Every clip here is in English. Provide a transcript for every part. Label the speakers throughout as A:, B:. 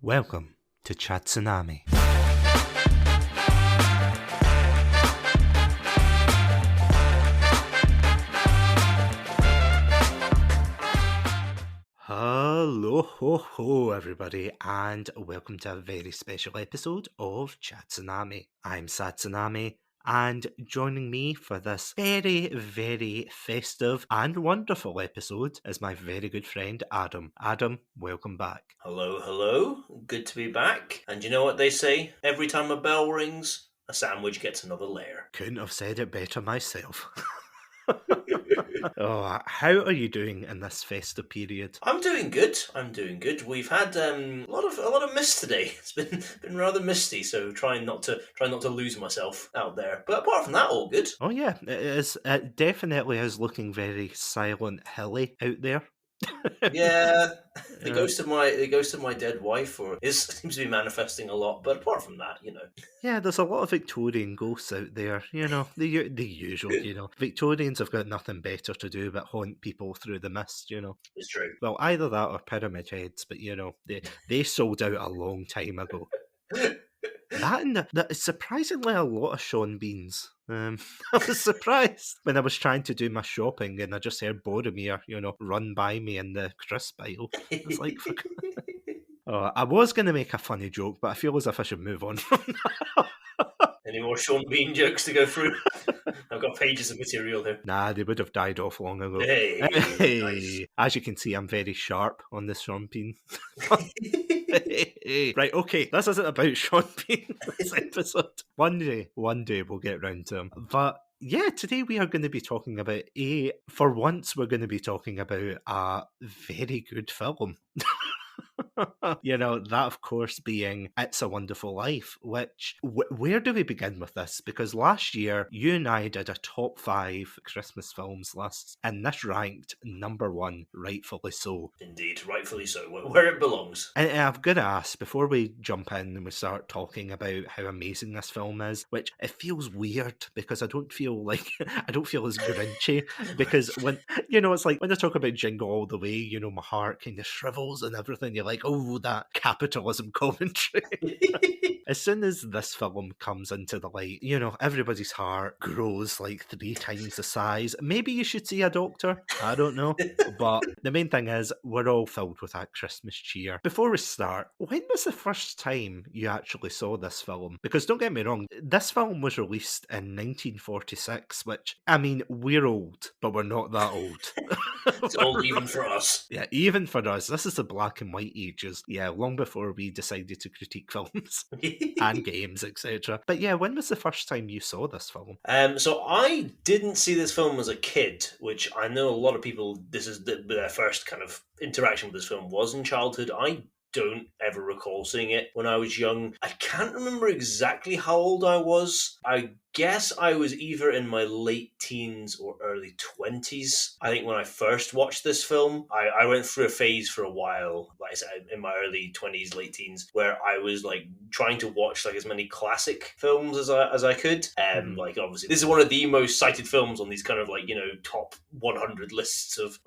A: Welcome to Satsunami. Hello, ho, ho, everybody, and welcome to a very special episode of Satsunami. I'm Satsunami, and joining me for this very, very festive and wonderful episode is my very good friend Adam. Adam, welcome back.
B: Hello, hello. Good to be back. And you know what they say? Every time a bell rings, a sandwich gets another layer.
A: Couldn't have said it better myself. Oh, how are you doing in this festive period?
B: I'm doing good. We've had a lot of mist today. It's been rather misty, so trying not to lose myself out there. But apart from that, all good.
A: Oh yeah, it is. It definitely is looking very Silent Hilly out there.
B: Yeah, the ghost of my dead wife seems to be manifesting a lot. But apart from that,
A: Yeah, there's a lot of Victorian ghosts out there. The usual. Victorians have got nothing better to do but haunt people through the mist.
B: it's true.
A: Well, either that or Pyramid Heads, but they sold out a long time ago. That and surprisingly a lot of Sean Beans. I was surprised when I was trying to do my shopping and I just heard Boromir, run by me in the crisp aisle. It's like, oh, I was going to make a funny joke, but I feel as if I should move on from that.
B: Any more Sean Bean jokes to go through? I've got pages of material here.
A: Nah, they would have died off long ago.
B: Hey, nice.
A: As you can see, I'm very sharp on this Sean Bean. Right, okay, this isn't about Sean Bean, this episode. One day we'll get round to him. But yeah, today we are going to be talking about for once we're going to be talking about a very good film. That of course being It's a Wonderful Life, which, where do we begin with this? Because last year, you and I did a top 5 Christmas films list, and this ranked number 1, rightfully so.
B: Indeed, rightfully so, where it belongs.
A: And I've got to ask, before we jump in and we start talking about how amazing this film is, which it feels weird because I don't feel as grinchy, because when, it's like when I talk about Jingle All the Way, my heart kind of shrivels and everything. You're like, oh, that capitalism commentary. As soon as this film comes into the light, everybody's heart grows like 3 times the size. Maybe you should see a doctor. I don't know. But the main thing is, we're all filled with that Christmas cheer. Before we start, when was the first time you actually saw this film? Because don't get me wrong, this film was released in 1946, which, I mean, we're old, but we're not that old.
B: It's old even for us.
A: Yeah, even for us. This is the black and white ages. Yeah, long before we decided to critique films and games, etc. But yeah, when was the first time you saw this film?
B: So I didn't see this film as a kid, which I know a lot of people, this is their first kind of interaction with this film was in childhood. I don't ever recall seeing it when I was young. I can't remember exactly how old I was. I guess I was either in my late teens or early 20s. I think when I first watched this film, I went through a phase for a while, like I said, in my early 20s, late teens, where I was like trying to watch like as many classic films as I could. Like obviously this is one of the most cited films on these kind of like, top 100 lists of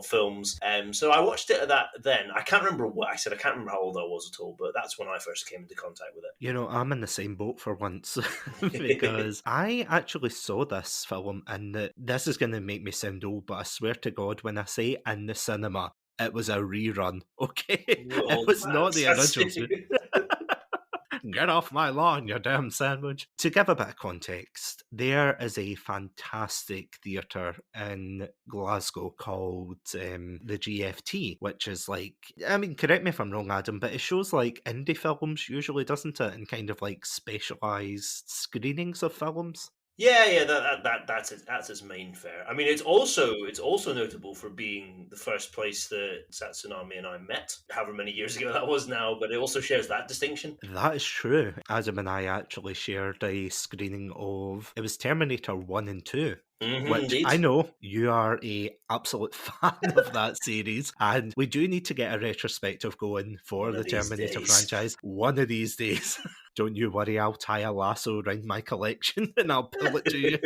B: films. So I watched it at that then. I can't remember what I said. I can't remember how old I was at all, but that's when I first came into contact with it.
A: I'm in the same boat for once because I actually saw this film, and this is going to make me sound old, but I swear to God, when I say in the cinema, it was a rerun, okay? It was not the original. Get off my lawn, you damn sandwich. To give a bit of context, there is a fantastic theatre in Glasgow called the GFT, which is like, I mean, correct me if I'm wrong, Adam, but it shows like indie films usually, doesn't it? And kind of like specialised screenings of films.
B: Yeah, that's its main fare. I mean, it's also notable for being the first place that Satsunami and I met, however many years ago that was now, but it also shares that distinction.
A: That is true. Adam and I actually shared a screening of, it was Terminator 1 and 2. Which
B: Indeed.
A: I know you are a absolute fan of that series, and we do need to get a retrospective going for the Terminator franchise one of these days. don't you worry, I'll tie a lasso around my collection and I'll pull it to you.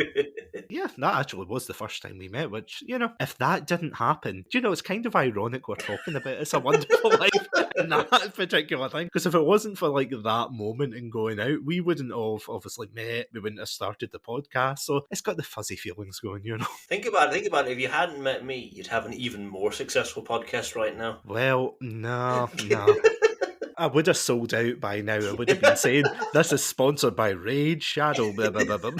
A: Yeah, that actually was the first time we met, which, if that didn't happen, it's kind of ironic we're talking about It's a Wonderful Life and that particular thing. Because if it wasn't for like that moment and going out, we wouldn't have obviously met, we wouldn't have started the podcast. So it's got the fuzzy feelings going.
B: Think about it. If you hadn't met me, you'd have an even more successful podcast right now.
A: Well, no. I would have sold out by now. I would have been saying, this is sponsored by Raid Shadow. Blah, blah, blah, blah.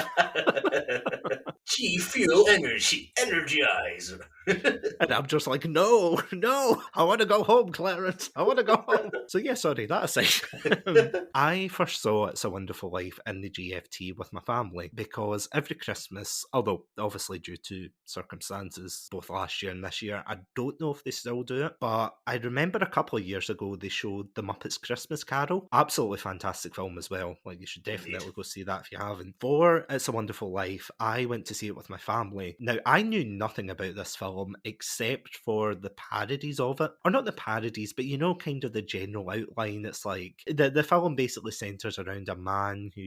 B: G Fuel Energy, Energizer.
A: And I'm just like, no, I want to go home, Clarence. I want to go home. So yeah, sorry, that aside. I first saw It's a Wonderful Life in the GFT with my family because every Christmas, although obviously due to circumstances both last year and this year, I don't know if they still do it, but I remember a couple of years ago they showed The Muppets Christmas Carol. Absolutely fantastic film as well. Like, you should definitely go see that if you haven't. For It's a Wonderful Life, I went to see it with my family. Now, I knew nothing about this film except for the parodies of it. Or not the parodies, but kind of the general outline. It's like, the film basically centres around a man who,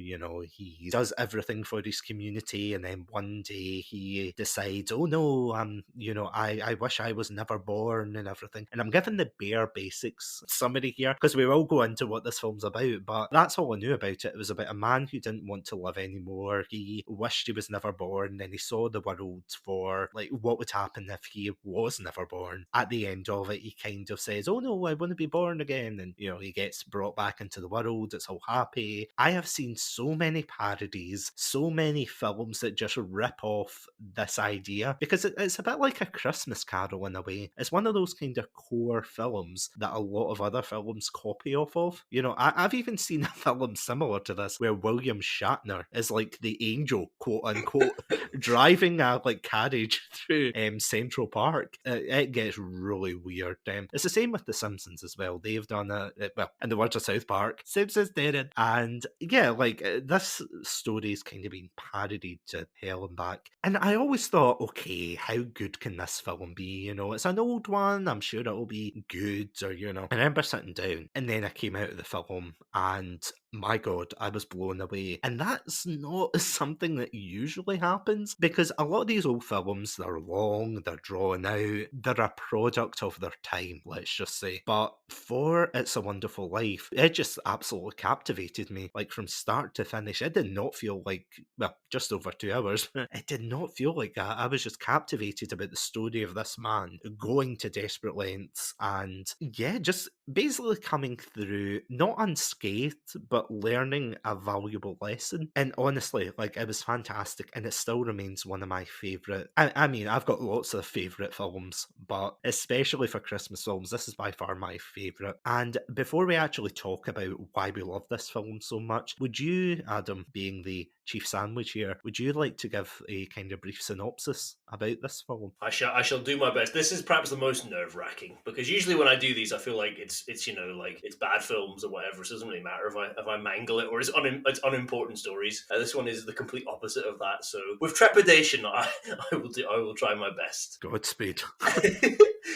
A: he does everything for his community, and then one day he decides, oh no, I wish I was never born and everything. And I'm giving the bare basics summary here, because we will go into what this film's about, but that's all I knew about it. It was about a man who didn't want to live anymore. He wished he was never born, and he saw the world for, like, what would happen if he was never born. At the end of it, he kind of says, oh no, I want to be born again. And, he gets brought back into the world. It's all happy. I have seen so many parodies, so many films that just rip off this idea, because it's a bit like A Christmas Carol in a way. It's one of those kind of core films that a lot of other films copy off of. I've even seen a film similar to this where William Shatner is like the angel, quote unquote, driving a like carriage through Central Park. It gets really weird. It's the same with The Simpsons as well. They've done well, in the words of South Park, Simpsons did it. And yeah, like this story's kind of been parodied to hell and back. And I always thought, okay, how good can this film be? It's an old one. I'm sure it'll be good, or I remember sitting down, and then I came out of the film, and my God, I was blown away. And that's not something that usually happens, because a lot of these old films, they're long, they're drawn out, they're a product of their time, let's just say. But for It's a Wonderful Life, it just absolutely captivated me, like from start to finish. It did not feel like, well, just over 2 hours, it did not feel like that. I was just captivated about the story of this man going to desperate lengths and, yeah, just basically coming through, not unscathed, but learning a valuable lesson. And honestly, like, it was fantastic, and it still remains one of my favourite. I mean, I've got lots of favourite films, but especially for Christmas films, this is by far my favourite. And before we actually talk about why we love this film so much, would you, Adam, being the chief sandwich here, would you like to give a kind of brief synopsis about this film?
B: I shall do my best. This is perhaps the most nerve-wracking, because usually when I do these, I feel like it's like it's bad films or whatever. So it doesn't really matter if I mangle it, or it's unimportant stories. This one is the complete opposite of that. So with trepidation, I will try my best.
A: Godspeed.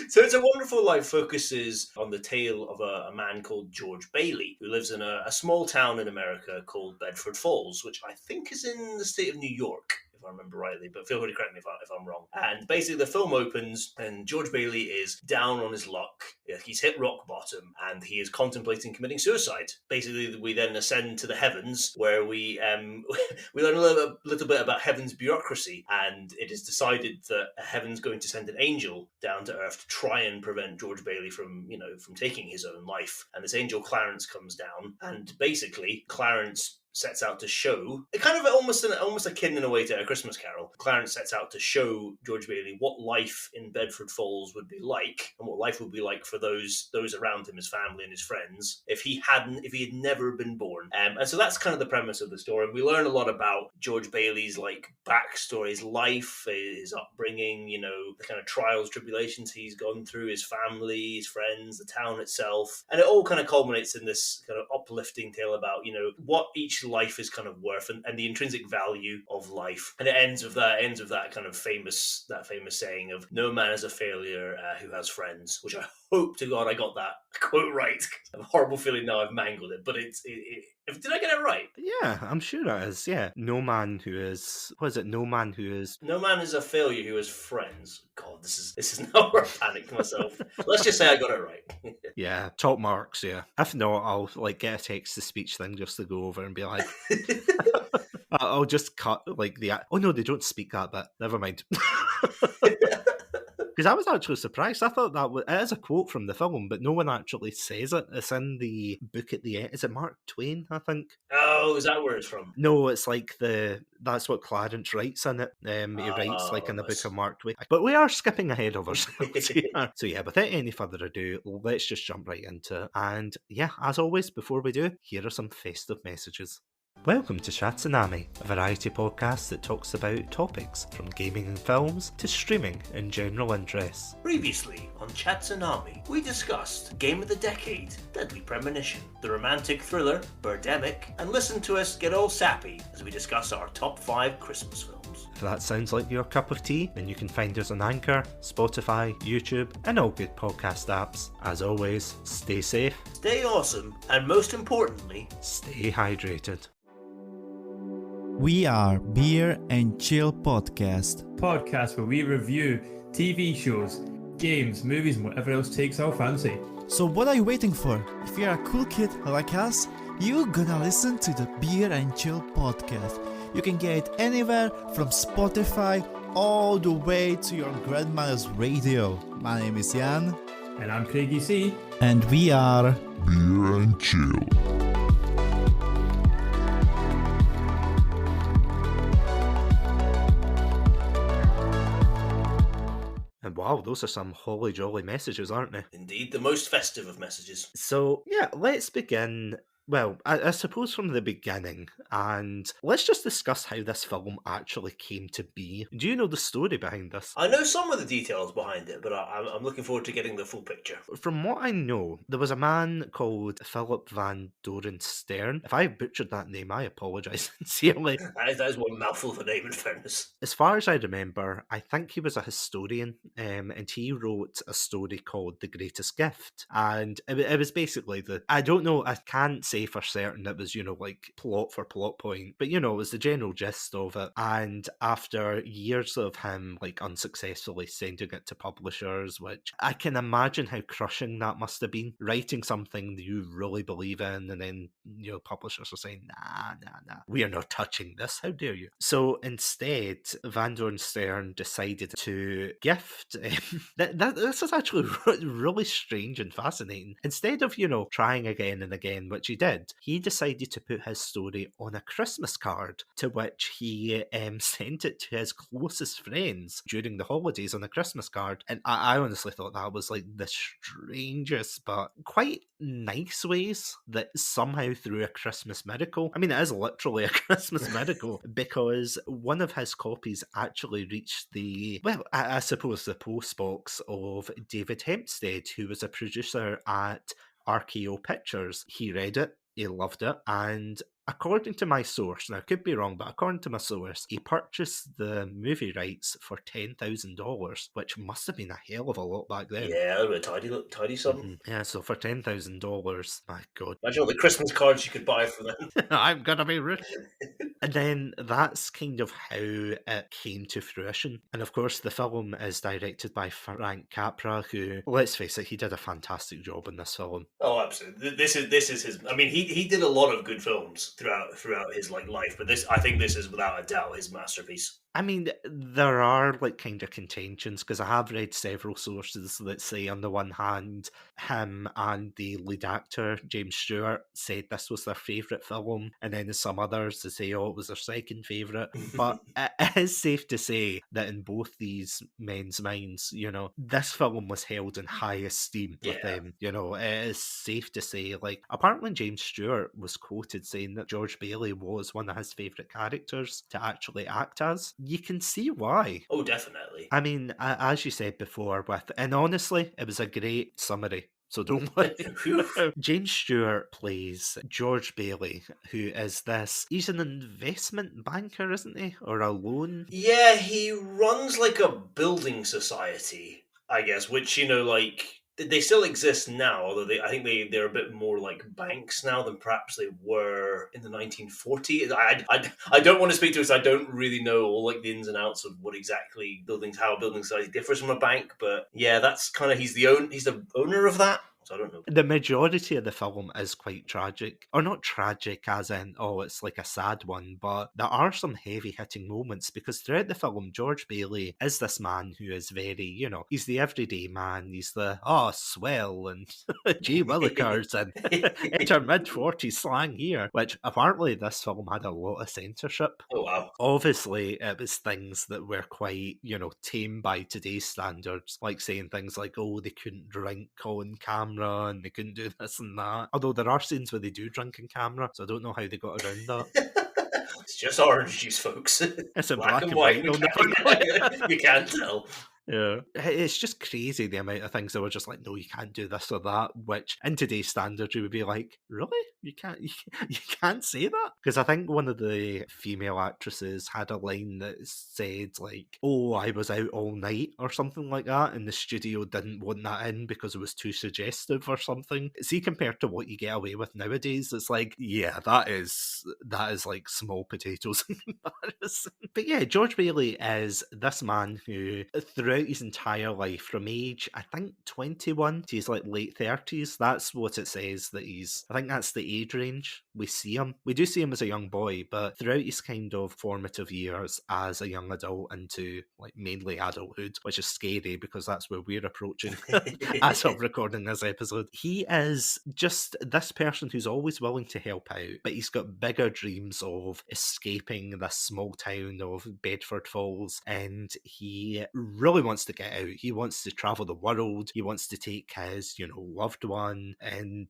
B: So It's a Wonderful Life focuses on the tale of a man called George Bailey, who lives in a small town in America called Bedford Falls, which I think is in the state of New York, if I remember rightly, but feel free to correct me if I'm wrong. And basically the film opens and George Bailey is down on his luck. He's hit rock bottom and he is contemplating committing suicide. Basically, we then ascend to the heavens, where we we learn a little bit about heaven's bureaucracy, and it is decided that heaven's going to send an angel down to earth to try and prevent George Bailey from taking his own life. And this angel Clarence comes down, and basically Clarence sets out to show, kind of almost akin in a way to A Christmas Carol. Clarence sets out to show George Bailey what life in Bedford Falls would be like, and what life would be like for those around him, his family and his friends, if he had never been born. And so that's kind of the premise of the story. And we learn a lot about George Bailey's like backstory, his life, his upbringing, the kind of trials, tribulations he's gone through, his family, his friends, the town itself. And it all kind of culminates in this kind of uplifting tale about, what each life is kind of worth, and the intrinsic value of life. And it ends with that kind of famous saying of, no man is a failure who has friends, which I hope to God I got that quote right. I have a horrible feeling now I've mangled it, but did I get it right?
A: Yeah, I'm sure it is. Yeah, no man who is. What is it? No man who is.
B: No man is a failure who has friends. God, this is now where I panicked myself. Let's just say I got it right.
A: Yeah, top marks. Yeah. If not, I'll like get a text to speech thing just to go over and be like, I'll just cut like the. Oh no, they don't speak that bit. Never mind. Because I was actually surprised. I thought it is a quote from the film, but no one actually says it. It's in the book at the end. Is it Mark Twain, I think?
B: Oh, is that where it's from?
A: No, it's like that's what Clarence writes in it. He writes like in the book of Mark Twain. But we are skipping ahead of ourselves here. So yeah, without any further ado, let's just jump right into it. And yeah, as always, before we do, here are some festive messages. Welcome to Satsunami, a variety podcast that talks about topics from gaming and films to streaming and general interests.
B: Previously on Chatsunami, we discussed Game of the Decade, Deadly Premonition, the romantic thriller Birdemic, and listen to us get all sappy as we discuss our top 5 Christmas films.
A: If that sounds like your cup of tea, then you can find us on Anchor, Spotify, YouTube, and all good podcast apps. As always, stay safe,
B: stay awesome, and most importantly,
A: stay hydrated.
C: We are Beer and Chill Podcast.
D: Podcast where we review TV shows, games, movies, and whatever else takes our fancy.
C: So what are you waiting for? If you're a cool kid like us, you're gonna listen to the Beer and Chill Podcast. You can get it anywhere from Spotify all the way to your grandmother's radio. My name is Jan.
D: And I'm Craigie C.
C: And we are
E: Beer and Chill.
A: And wow, those are some holly jolly messages, aren't they?
B: Indeed, the most festive of messages.
A: So, yeah, let's begin. Well, I suppose from the beginning, and let's just discuss how this film actually came to be. Do you know the story behind this?
B: I know some of the details behind it, but I'm looking forward to getting the full picture.
A: From what I know, there was a man called Philip Van Doren Stern. If I butchered that name, I apologise sincerely.
B: That is one mouthful of a name, in fairness.
A: As far as I remember, I think he was a historian, and he wrote a story called The Greatest Gift. And it was basically I don't know, I can't say for certain it was, like plot for plot point, but it was the general gist of it. And after years of him like unsuccessfully sending it to publishers, which I can imagine how crushing that must have been, writing something that you really believe in, and then publishers are saying nah, we are not touching this, how dare you. So instead, Van Doren Stern decided to gift this is actually really strange and fascinating. Instead of trying again and again, which he did, he decided to put his story on a Christmas card, to which he sent it to his closest friends during the holidays on a Christmas card. And I honestly thought that was like the strangest but quite nice ways that somehow through a Christmas miracle, I mean it is literally a Christmas miracle, because one of his copies actually reached I suppose the postbox of David Hempstead, who was a producer at RKO Pictures. He read it, he loved it, and according to my source, now I could be wrong, but according to my source, he purchased the movie rights for $10,000, which must have been a hell of a lot back then.
B: Yeah, a tidy something.
A: Mm-hmm. Yeah, so for $10,000, my God.
B: Imagine all the Christmas cards you could buy for them.
A: I'm gonna be rich. And then that's kind of how it came to fruition. And of course, the film is directed by Frank Capra, who, let's face it, he did a fantastic job in this film.
B: Oh, absolutely. This is his. I mean, he did a lot of good films throughout his life, but I think this is without a doubt his masterpiece.
A: I mean, there are kind of contentions, because I have read several sources that say, on the one hand, him and the lead actor, James Stewart, said this was their favourite film, and then some others to say, it was their second favourite. But it is safe to say that in both these men's minds, this film was held in high esteem with them. It is safe to say, apparently James Stewart was quoted saying that George Bailey was one of his favourite characters to actually act as. You can see why.
B: Oh, definitely.
A: I mean, as you said before, and honestly, it was a great summary. So don't worry. James Stewart plays George Bailey, who is he's an investment banker, isn't he? Or a loan?
B: Yeah, he runs like a building society, I guess, which, They still exist now, although I think they're a bit more like banks now than perhaps they were in the 1940s. I don't want to speak to it because I don't really know all like the ins and outs of what exactly how building society differs from a bank. But yeah, that's kind of he's the owner of that. So I don't know.
A: The majority of the film is quite tragic. Or not tragic as in, oh, it's like a sad one, but there are some heavy-hitting moments because throughout the film, George Bailey is this man who is very, he's the everyday man. He's the, swell, and gee willikers, and enter mid-40s slang here, which apparently this film had a lot of censorship.
B: Oh, wow.
A: Obviously, it was things that were quite, tame by today's standards, like saying things like, oh, they couldn't drink on camera, and they couldn't do this and that. Although there are scenes where they do drink in camera, so I don't know how they got around that.
B: It's just orange juice, folks.
A: It's in black and white.
B: You can't tell.
A: Yeah, it's just crazy the amount of things that were just like, no, you can't do this or that, which in today's standards you would be like, really? You can't say that? Because I think one of the female actresses had a line that said like, oh, I was out all night or something like that, and the studio didn't want that in because it was too suggestive or something. See, compared to what you get away with nowadays, it's like, yeah, that is like small potatoes in comparison. But yeah, George Bailey is this man who, throughout his entire life, from age, I think 21 to his like late 30s, that's what it says that I think that's the age range we see him. We do see him as a young boy, but throughout his kind of formative years as a young adult into like mainly adulthood, which is scary because that's where we're approaching as of recording this episode, he is just this person who's always willing to help out, but he's got bigger dreams of escaping this small town of Bedford Falls, and he really wants to get out. He wants to travel the world. He wants to take his, loved one and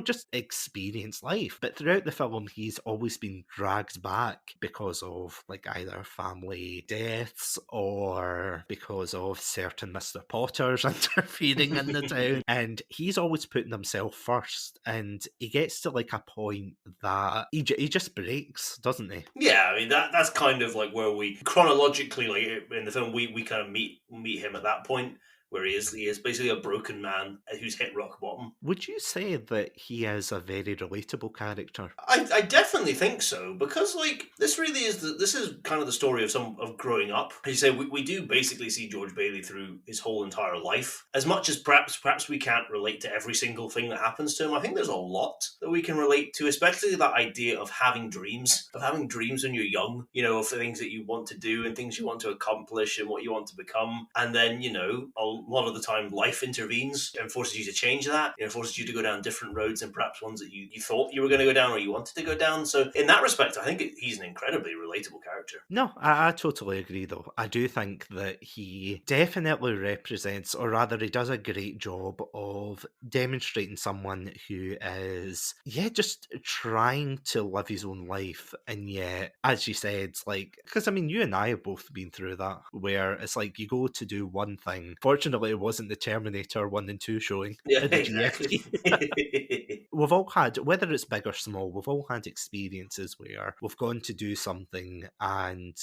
A: just experience life. But throughout the film, he's always been dragged back because of like either family deaths or because of certain Mr. Potters interfering in the town. And he's always putting himself first. And he gets to like a point that he just breaks, doesn't he?
B: Yeah, I mean, that's kind of like where we chronologically, like in the film, we kind of meet him at that point, where he is basically a broken man who's hit rock bottom.
A: Would you say that he is a very relatable character?
B: I definitely think so, because like this is kind of the story of growing up. As you say, we do basically see George Bailey through his whole entire life. As much as perhaps we can't relate to every single thing that happens to him, I think there's a lot that we can relate to, especially that idea of having dreams when you're young, of the things that you want to do and things you want to accomplish and what you want to become. And then, a lot of the time life intervenes and forces you to change that. It forces you to go down different roads and perhaps ones that you thought you were going to go down or you wanted to go down. So in that respect, I think he's an incredibly relatable character.
A: No, I totally agree though. I do think that he definitely represents, or rather he does a great job of demonstrating someone who is, just trying to live his own life. And yet, as you said, like, because I mean, you and I have both been through that, where it's like you go to do one thing. Fortunately, it wasn't the Terminator 1 and 2 showing.
B: Yeah,
A: at the
B: exactly.
A: GFT. We've all had, whether it's big or small, we've all had experiences where we've gone to do something and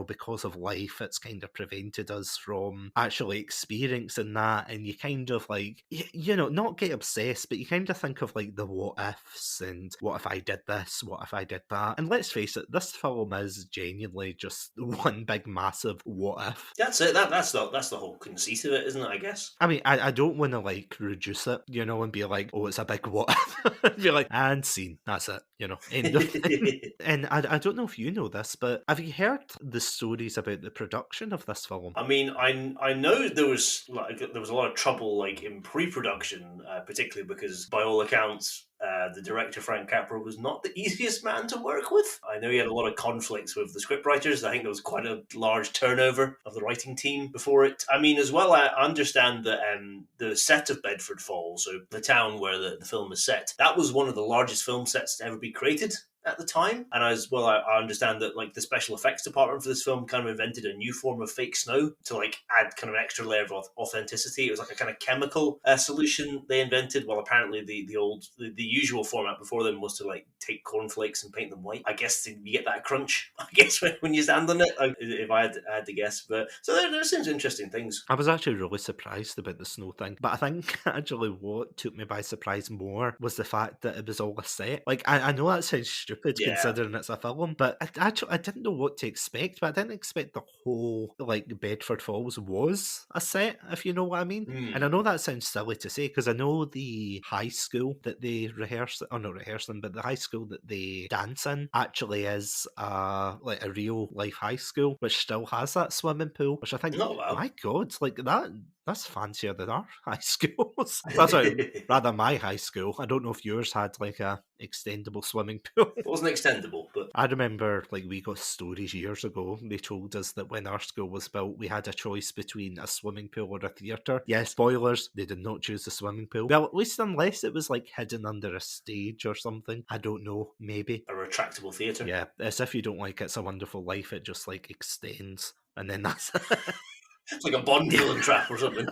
A: because of life, it's kind of prevented us from actually experiencing that. And you kind of like, not get obsessed, but you kind of think of like the what ifs and what if I did this, what if I did that. And let's face it, this film is genuinely just one big massive what if.
B: That's it. That's the whole conceit of it, isn't it, I guess?
A: I mean, I don't want to like reduce it, and be like, oh, it's a big what if. Be like, and scene. That's it, end of thing. And I don't know if you know this, but have you heard the stories about the production of this film?
B: I mean, I know there was a lot of trouble like in pre-production, particularly because by all accounts, the director Frank Capra was not the easiest man to work with. I know he had a lot of conflicts with the scriptwriters. I think there was quite a large turnover of the writing team before it. I mean, as well, I understand that the set of Bedford Falls, so the town where the film is set, that was one of the largest film sets to ever be created. at the time. And I understand that like the special effects department for this film kind of invented a new form of fake snow to like add kind of an extra layer of authenticity. It was like a kind of chemical solution they invented. While apparently the usual format before them was to like take cornflakes and paint them white. I guess you get that crunch. I guess when you stand on it, if I had to guess. But so there seems interesting things.
A: I was actually really surprised about the snow thing, but I think actually what took me by surprise more was the fact that it was all a set. Like I know that sounds stupid considering it's a film, but I didn't know what to expect. But I didn't expect the whole like Bedford Falls was a set, if you know what I mean. And I know that sounds silly to say because I know the high school that they rehearse, or not rehearsing, but the high school that they dance in actually is like a real life high school, which still has that swimming pool, which I think, my God, like that's fancier than our high schools. That's rather my high school. I don't know if yours had like a extendable swimming pool.
B: It wasn't extendable, but
A: I remember like we got stories years ago. They told us that when our school was built, we had a choice between a swimming pool or a theatre. Yes, spoilers, they did not choose the swimming pool. Well, at least unless it was like hidden under a stage or something. I don't know, maybe.
B: A retractable theatre.
A: Yeah, as if you don't like It's a Wonderful Life, it just like extends and then that's
B: It's like a Bond villain trap or something.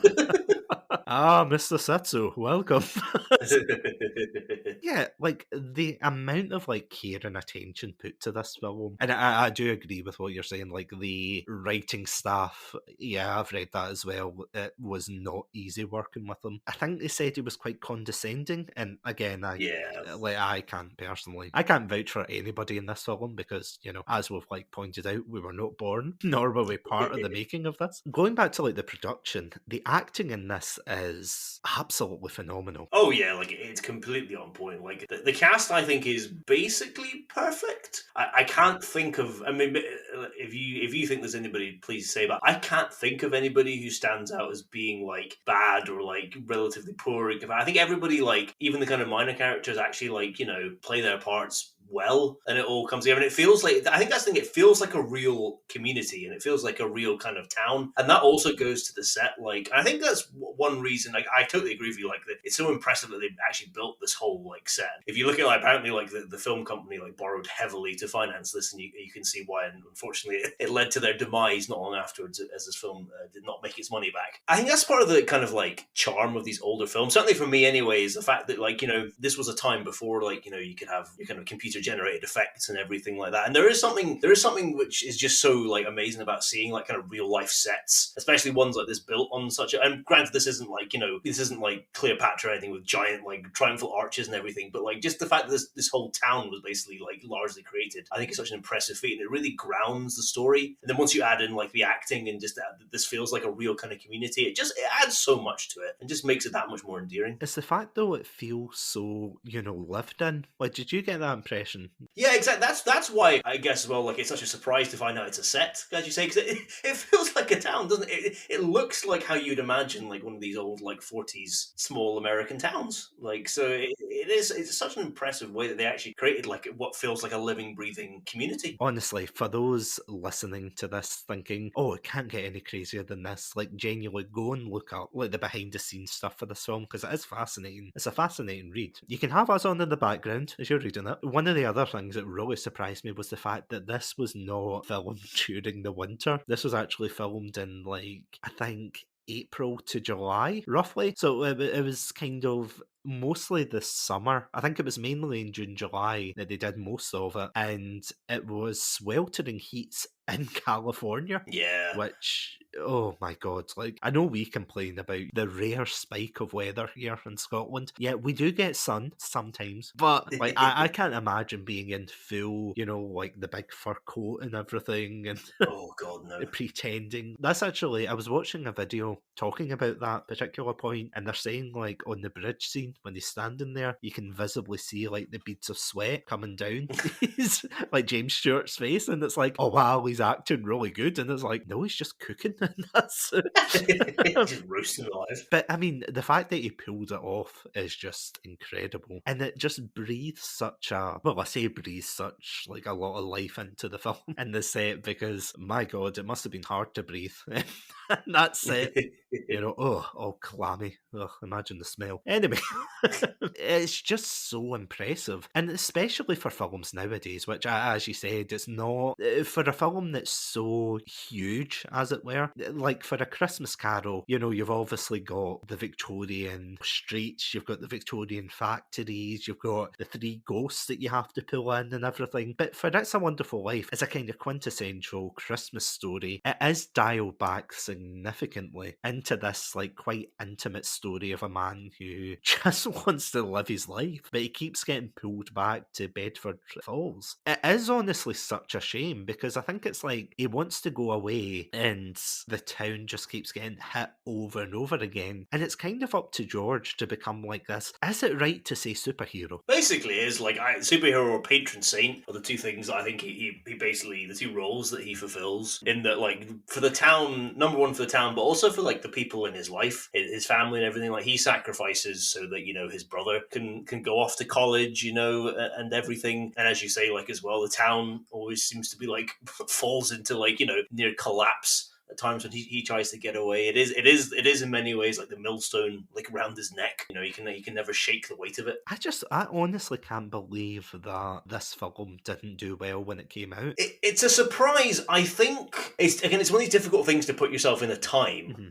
A: Ah, Mr. Satsu, welcome. Yeah, like the amount of like care and attention put to this film, and I do agree with what you're saying. Like the writing staff, yeah, I've read that as well. It was not easy working with them. I think they said he was quite condescending, and again, I can't vouch for anybody in this film because as we've like pointed out, we were not born, nor were we part of the making of this. Going back to like the production, the acting in this is absolutely phenomenal.
B: Oh yeah, like it's completely on point. Like the cast, I think, is basically perfect. I can't think of. I mean, if you think there's anybody, please say. But I can't think of anybody who stands out as being like bad or like relatively poor. I think everybody, like even the kind of minor characters, actually like play their parts well, and it all comes together, and it feels like, I think that's the thing, it feels like a real community, and it feels like a real kind of town, and that also goes to the set. Like, I think that's one reason, like, I totally agree with you, like, that it's so impressive that they've actually built this whole, like, set. If you look at, like, apparently, like, the film company, like, borrowed heavily to finance this, and you can see why, and unfortunately, it led to their demise not long afterwards, as this film did not make its money back. I think that's part of the kind of, like, charm of these older films, certainly for me anyway, is the fact that, like, this was a time before, like, you could have your kind of computer generated effects and everything like that, and there is something which is just so like amazing about seeing like kind of real life sets, especially ones like this built on such a, and granted this isn't like Cleopatra or anything with giant like triumphal arches and everything, but like just the fact that this whole town was basically like largely created, I think is such an impressive feat, and it really grounds the story. And then once you add in like the acting and just that this feels like a real kind of community, it adds so much to it and just makes it that much more endearing.
A: It's the fact though it feels so lived in. Like, did you get that impression?
B: Yeah, exactly. That's why I guess as well. Like, it's such a surprise to find out it's a set, as you say, because it feels like a town, doesn't it? It looks like how you'd imagine like one of these old like 40s small American towns. Like, so it's such an impressive way that they actually created like what feels like a living, breathing community.
A: Honestly, for those listening to this thinking, oh, it can't get any crazier than this, like genuinely go and look up like the behind the scenes stuff for this film, because it is fascinating. It's a fascinating read. You can have us on in the background as you're reading it. One of the other things that really surprised me was the fact that this was not filmed during the winter. This was actually filmed in like, I think, April to July, roughly. So it was kind of mostly this summer. I think it was mainly in June, July that they did most of it, and it was sweltering heats in California.
B: Yeah.
A: Which, oh my God, like, I know we complain about the rare spike of weather here in Scotland. Yeah, we do get sun sometimes, but like, I can't imagine being in full, like the big fur coat and everything, and
B: oh God, no.
A: pretending. That's actually, I was watching a video talking about that particular point, and they're saying like on the bridge scene, when he's standing there, you can visibly see like the beads of sweat coming down his, like James Stewart's face, and it's like, oh wow, he's acting really good, and it's like, no, he's just cooking in that suit.
B: Just roasting alive.
A: But I mean, the fact that he pulled it off is just incredible, and it just breathes such a, well, I say breathes such like a lot of life into the film and the set, because my God, it must have been hard to breathe. And that set, all clammy. Ugh, imagine the smell. Anyway, It's just so impressive. And especially for films nowadays, which, as you said, it's not... For a film that's so huge, as it were, like for A Christmas Carol, you've obviously got the Victorian streets, you've got the Victorian factories, you've got the three ghosts that you have to pull in and everything. But for It's a Wonderful Life, as a kind of quintessential Christmas story, it is dialed back significantly into this like quite intimate story of a man who just wants to live his life, but he keeps getting pulled back to Bedford Falls. It is honestly such a shame, because I think it's like he wants to go away and the town just keeps getting hit over and over again, and it's kind of up to George to become like this. Is it right to say superhero?
B: Basically, is like superhero or patron saint are the two things that I think he basically, the two roles that he fulfills. In that, like, for the town, number one for the town, but also for like the people in his life, his family and everything. Like, he sacrifices so that his brother can go off to college, and everything. And as you say, like, as well, the town always seems to be like falls into like near collapse at times when he tries to get away. It is in many ways like the millstone like around his neck. He can never shake the weight of it.
A: I honestly can't believe that this film didn't do well when it came out.
B: It's a surprise. I think it's one of these difficult things to put yourself in a time.
A: Mm-hmm.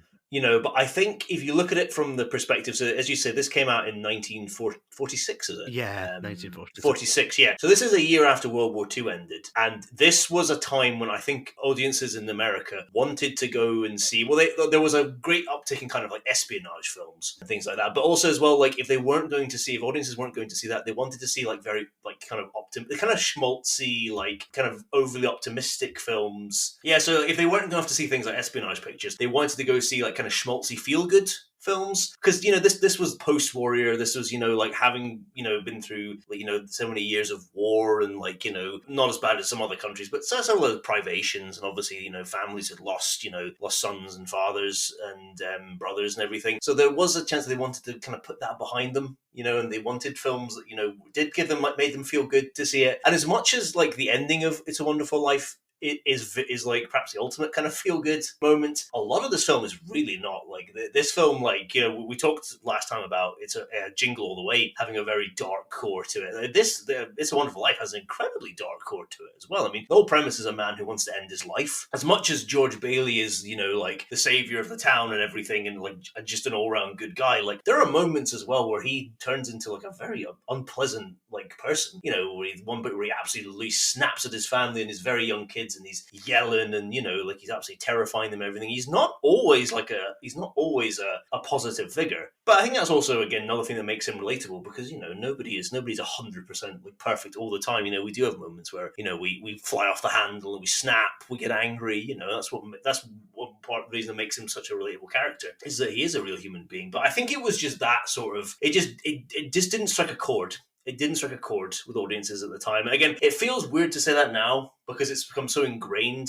B: But I think if you look at it from the perspective, so as you said, this came out in 1946, is it?
A: Yeah, 1946.
B: 46, yeah. So this is a year after World War II ended. And this was a time when I think audiences in America wanted to go and see, there was a great uptick in kind of like espionage films and things like that. But also as well, like if audiences weren't going to see that, they wanted to see like very, like kind of kind of schmaltzy, like kind of overly optimistic films. Yeah, so if they weren't going to have to see things like espionage pictures, they wanted to go see like kind of schmaltzy feel-good films, because this was post-warrior. This was like having been through so many years of war, and like not as bad as some other countries, but some of the privations, and obviously families had lost sons and fathers and brothers and everything. So there was a chance that they wanted to kind of put that behind them, and they wanted films that did give them, like, made them feel good to see it. And as much as like the ending of It's a Wonderful Life it is like perhaps the ultimate kind of feel good moment, a lot of this film is really not. Like this film, like we talked last time about it's a Jingle All the Way having a very dark core to it. It's a Wonderful Life has an incredibly dark core to it as well. I mean, the whole premise is a man who wants to end his life. As much as George Bailey is like the savior of the town and everything, and like just an all round good guy, like there are moments as well where he turns into like a very unpleasant like person. Where he absolutely snaps at his family and his very young kids, and he's yelling and like he's absolutely terrifying them and everything. He's not always a positive figure. But I think that's also, again, another thing that makes him relatable, because nobody's 100% like perfect all the time. We do have moments where we fly off the handle and we snap, we get angry. That's one part of the reason that makes him such a relatable character, is that he is a real human being. But I think it was just that sort of it just didn't strike a chord. It didn't strike a chord with audiences at the time. And again, it feels weird to say that now because it's become so ingrained,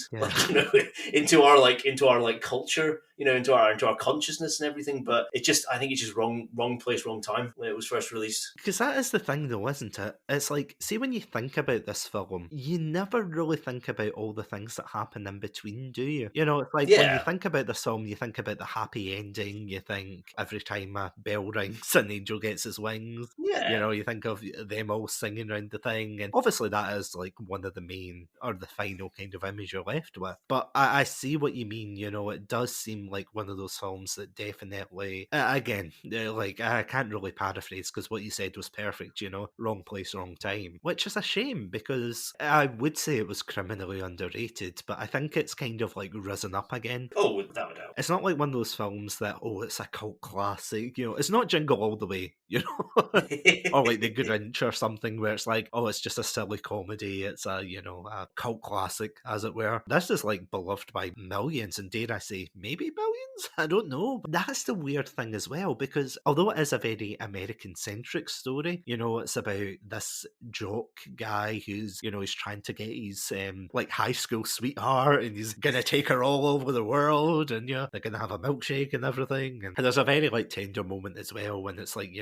B: into our culture, into our consciousness and everything. But I think it's just wrong place, wrong time when it was first released.
A: Because that is the thing, though, isn't it? It's like, see, when you think about this film, you never really think about all the things that happen in between, do you? It's like when you think about this film, you think about the happy ending. You think every time a bell rings, an angel gets his wings.
B: Yeah.
A: You think of them all singing around the thing, and obviously that is like one of the main, or the final kind of image you're left with. But I see what you mean. It does seem like one of those films that definitely, again, like I can't really paraphrase because what you said was perfect. Wrong place, wrong time, which is a shame because I would say it was criminally underrated, but I think it's kind of like risen up again.
B: Oh, without a doubt.
A: It's not like one of those films that, it's a cult classic. It's not Jingle All the Way, or like The Grinch or something where it's like, it's just a silly comedy. It's a cult classic, as it were. This is like beloved by millions, and dare I say, maybe billions? I don't know. But that's the weird thing as well, because although it is a very American-centric story, it's about this jock guy who's, he's trying to get his like high school sweetheart, and he's gonna take her all over the world, and they're gonna have a milkshake and everything. And there's a very like tender moment as well when it's like,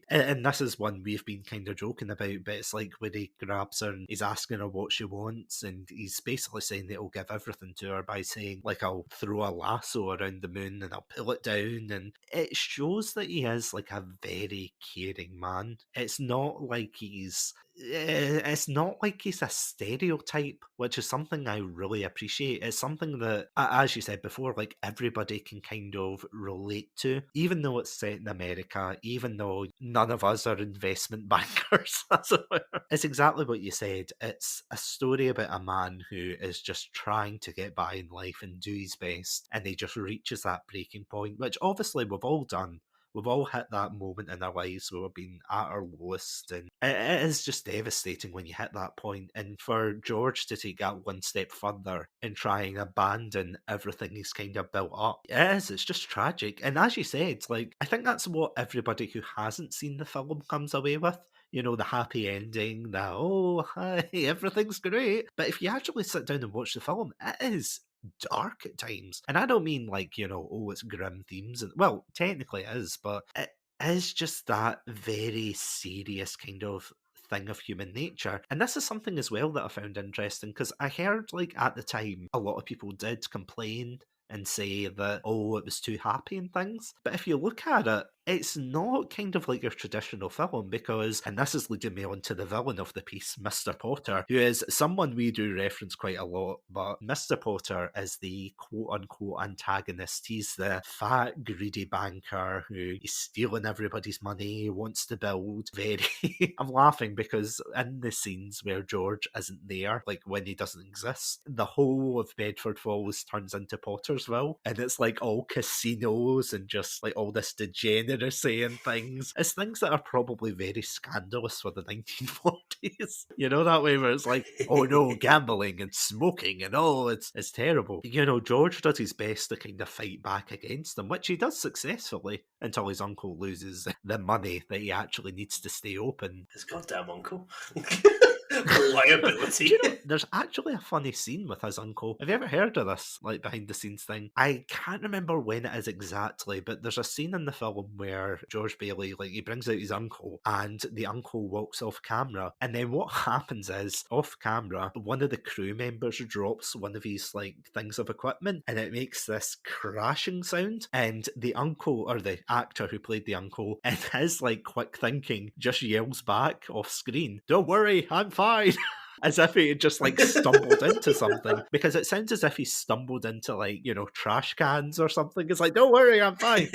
A: and this is one we've been kind of joking about, but it's like when he grabs her and he's asking her what she wants, house, and he's basically saying that he'll give everything to her by saying, like, I'll throw a lasso around the moon and I'll pull it down. And it shows that he is like a very caring man. It's not like he's a stereotype, which is something I really appreciate. It's something that, as you said before, like everybody can kind of relate to, even though it's set in America, even though none of us are investment bankers, as it were. It's exactly what you said. It's a story about a man who is just trying to get by in life and do his best, and he just reaches that breaking point, which obviously we've all done. We've all hit that moment in our lives where we've been at our lowest, and it is just devastating when you hit that point. And for George to take that one step further and try and abandon everything he's kind of built up, it's just tragic. And as you said, like, I think that's what everybody who hasn't seen the film comes away with. You know, the happy ending, the, oh, hi, everything's great. But if you actually sit down and watch the film, it is dark at times. And I don't mean like, you know, oh, it's grim themes. And well, technically it is, but it is just that very serious kind of thing of human nature. And this is something as well that I found interesting, because I heard, like, at the time, a lot of people did complain and say that, oh, it was too happy and things. But if you look at it, it's not kind of like your traditional film, because, and this is leading me on to the villain of the piece, Mr. Potter, who is someone we do reference quite a lot, but Mr. Potter is the quote-unquote antagonist. He's the fat, greedy banker who is stealing everybody's money, wants to build very... I'm laughing because in the scenes where George isn't there, like when he doesn't exist, the whole of Bedford Falls turns into Pottersville, and it's like all casinos and just like all this degenerate saying things. It's things that are probably very scandalous for the 1940s. You know, that way where it's like, oh no, gambling and smoking and oh, it's terrible. You know, George does his best to kind of fight back against them, which he does successfully until his uncle loses the money that he actually needs to stay open.
B: His goddamn uncle. Liability.
A: You know, there's actually a funny scene with his uncle. Have you ever heard of this, like, behind the scenes thing? I can't remember when it is exactly, but there's a scene in the film where George Bailey, like, he brings out his uncle, and the uncle walks off camera, and then what happens is, off camera, one of the crew members drops one of his, like, things of equipment, and it makes this crashing sound, and the uncle, or the actor who played the uncle, in his, like, quick thinking, just yells back off screen, "Don't worry, I'm fine." As if he had just, like, stumbled into something. Because it sounds as if he stumbled into, like, you know, trash cans or something. It's like, don't worry, I'm fine.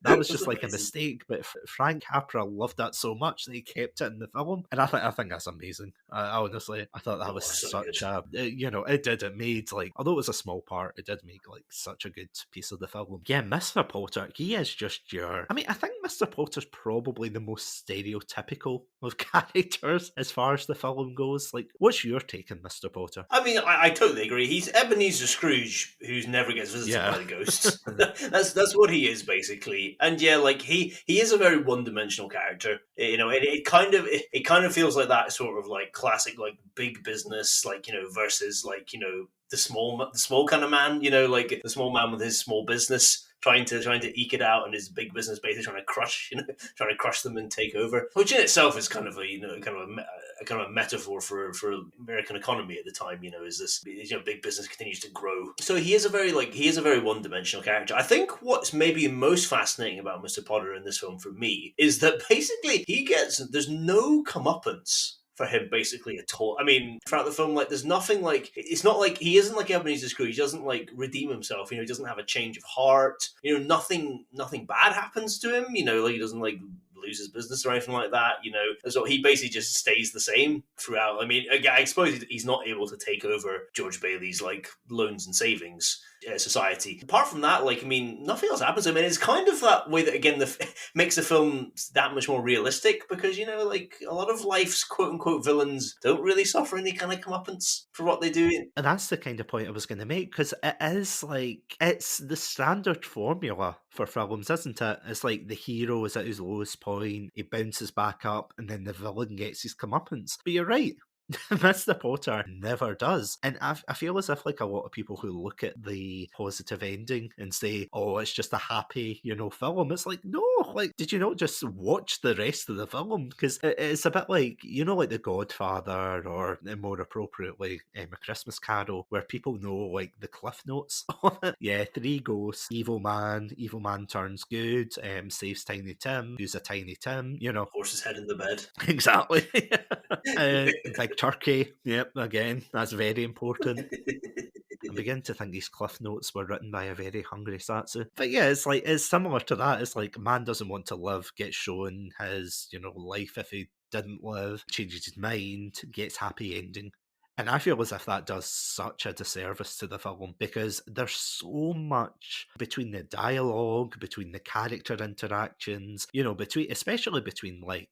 A: That was just like a mistake, but Frank Capra loved that so much that he kept it in the film, and I think that's amazing. Honestly, I thought that was such a, you know, it made, like, although it was a small part, it did make, like, such a good piece of the film. Yeah, Mr. Potter, he is just your, I mean, I think Mr. Potter's probably the most stereotypical of characters as far as the film goes. Like, what's your take on Mr. Potter?
B: I mean, I totally agree. He's Ebenezer Scrooge, who never gets visited by the ghosts. That's what he is, basically. And yeah, like he is a very one-dimensional character. You know, it kind of feels like that sort of like classic like big business, like, you know, versus like, you know, the small kind of man. You know, like the small man with his small business. Trying to eke it out, and his big business basically trying to crush them and take over, which in itself is kind of a, you know, kind of a metaphor for American economy at the time. You know, is this, you know, big business continues to grow. So he is a very one-dimensional character. I think what's maybe most fascinating about Mr. Potter in this film for me is that basically there's no comeuppance for him basically at all. I mean, throughout the film, like, there's nothing like, it's not like, he isn't like Ebenezer Scrooge. He doesn't like redeem himself, you know, he doesn't have a change of heart, you know, nothing bad happens to him, you know, like he doesn't like lose his business or anything like that, you know. So he basically just stays the same throughout. I mean, I suppose he's not able to take over George Bailey's like loans and savings society. Apart from that, like, I mean, nothing else happens. I mean, it's kind of that way that, again, makes the film that much more realistic, because, you know, like, a lot of life's quote-unquote villains don't really suffer any kind of comeuppance for what they do.
A: And that's the kind of point I was going to make, because it is like, it's the standard formula for films, isn't it? It's like the hero is at his lowest point, he bounces back up, and then the villain gets his comeuppance. But you're right. Mr. Potter never does. And I feel as if like a lot of people who look at the positive ending and say, oh, it's just a happy, film. It's like, no, like, did you not just watch the rest of the film? Because it's a bit like, like The Godfather or more appropriately, A Christmas Carol, where people know like the cliff notes on it. Yeah, three ghosts, evil man turns good, saves Tiny Tim, who's a Tiny Tim,
B: Horse's head in the bed.
A: Exactly. Big turkey. Yep, again, that's very important. I'm beginning to think these cliff notes were written by a very hungry Satsu. But yeah, it's similar to that. It's like man doesn't want to live, gets shown his, life if he didn't live, changes his mind, gets happy ending. And I feel as if that does such a disservice to the film because there's so much between the dialogue, between the character interactions, especially between like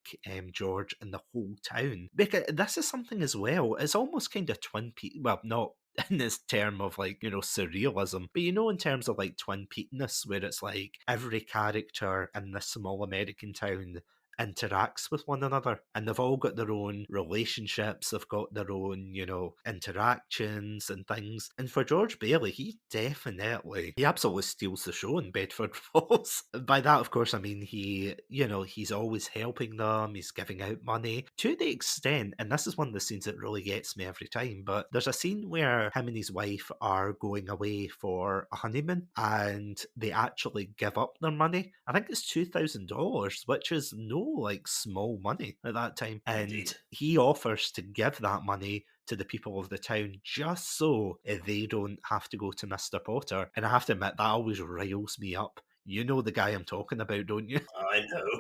A: George and the whole town. Because this is something as well. It's almost kind of Twin Peaks. Well, not in this term of like, surrealism, but in terms of like Twin Peakness, where it's like every character in this small American town interacts with one another and they've all got their own relationships, they've got their own interactions and things. And for George Bailey, he absolutely steals the show in Bedford Falls. By that, of course, I mean he's always helping them, he's giving out money to the extent, and this is one of the scenes that really gets me every time, but there's a scene where him and his wife are going away for a honeymoon and they actually give up their money. I think it's $2,000, which is no like small money at that time. And
B: Indeed.
A: he offers to give that money to the people of the town just so they don't have to go to Mr. Potter. And I have to admit, that always riles me up. You know the guy I'm talking about, don't you?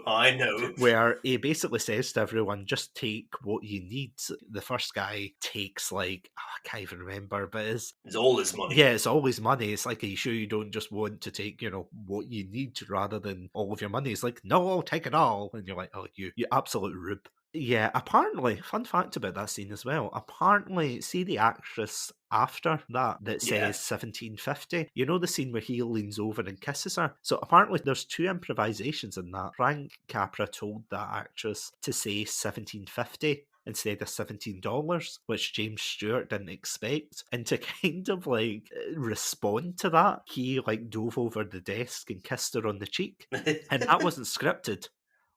B: I know.
A: Where he basically says to everyone, just take what you need. The first guy takes like, I can't even remember, but
B: it's all his money.
A: Yeah, it's all his money. It's like, are you sure you don't just want to take, what you need rather than all of your money? It's like, no, I'll take it all. And you're like, oh, you absolute rube. Yeah, apparently, fun fact about that scene as well, apparently, see the actress after that says 1750? You know the scene where he leans over and kisses her? So apparently there's two improvisations in that. Frank Capra told that actress to say 1750 instead of $17, which James Stewart didn't expect. And to kind of like respond to that, he like dove over the desk and kissed her on the cheek. And that wasn't scripted.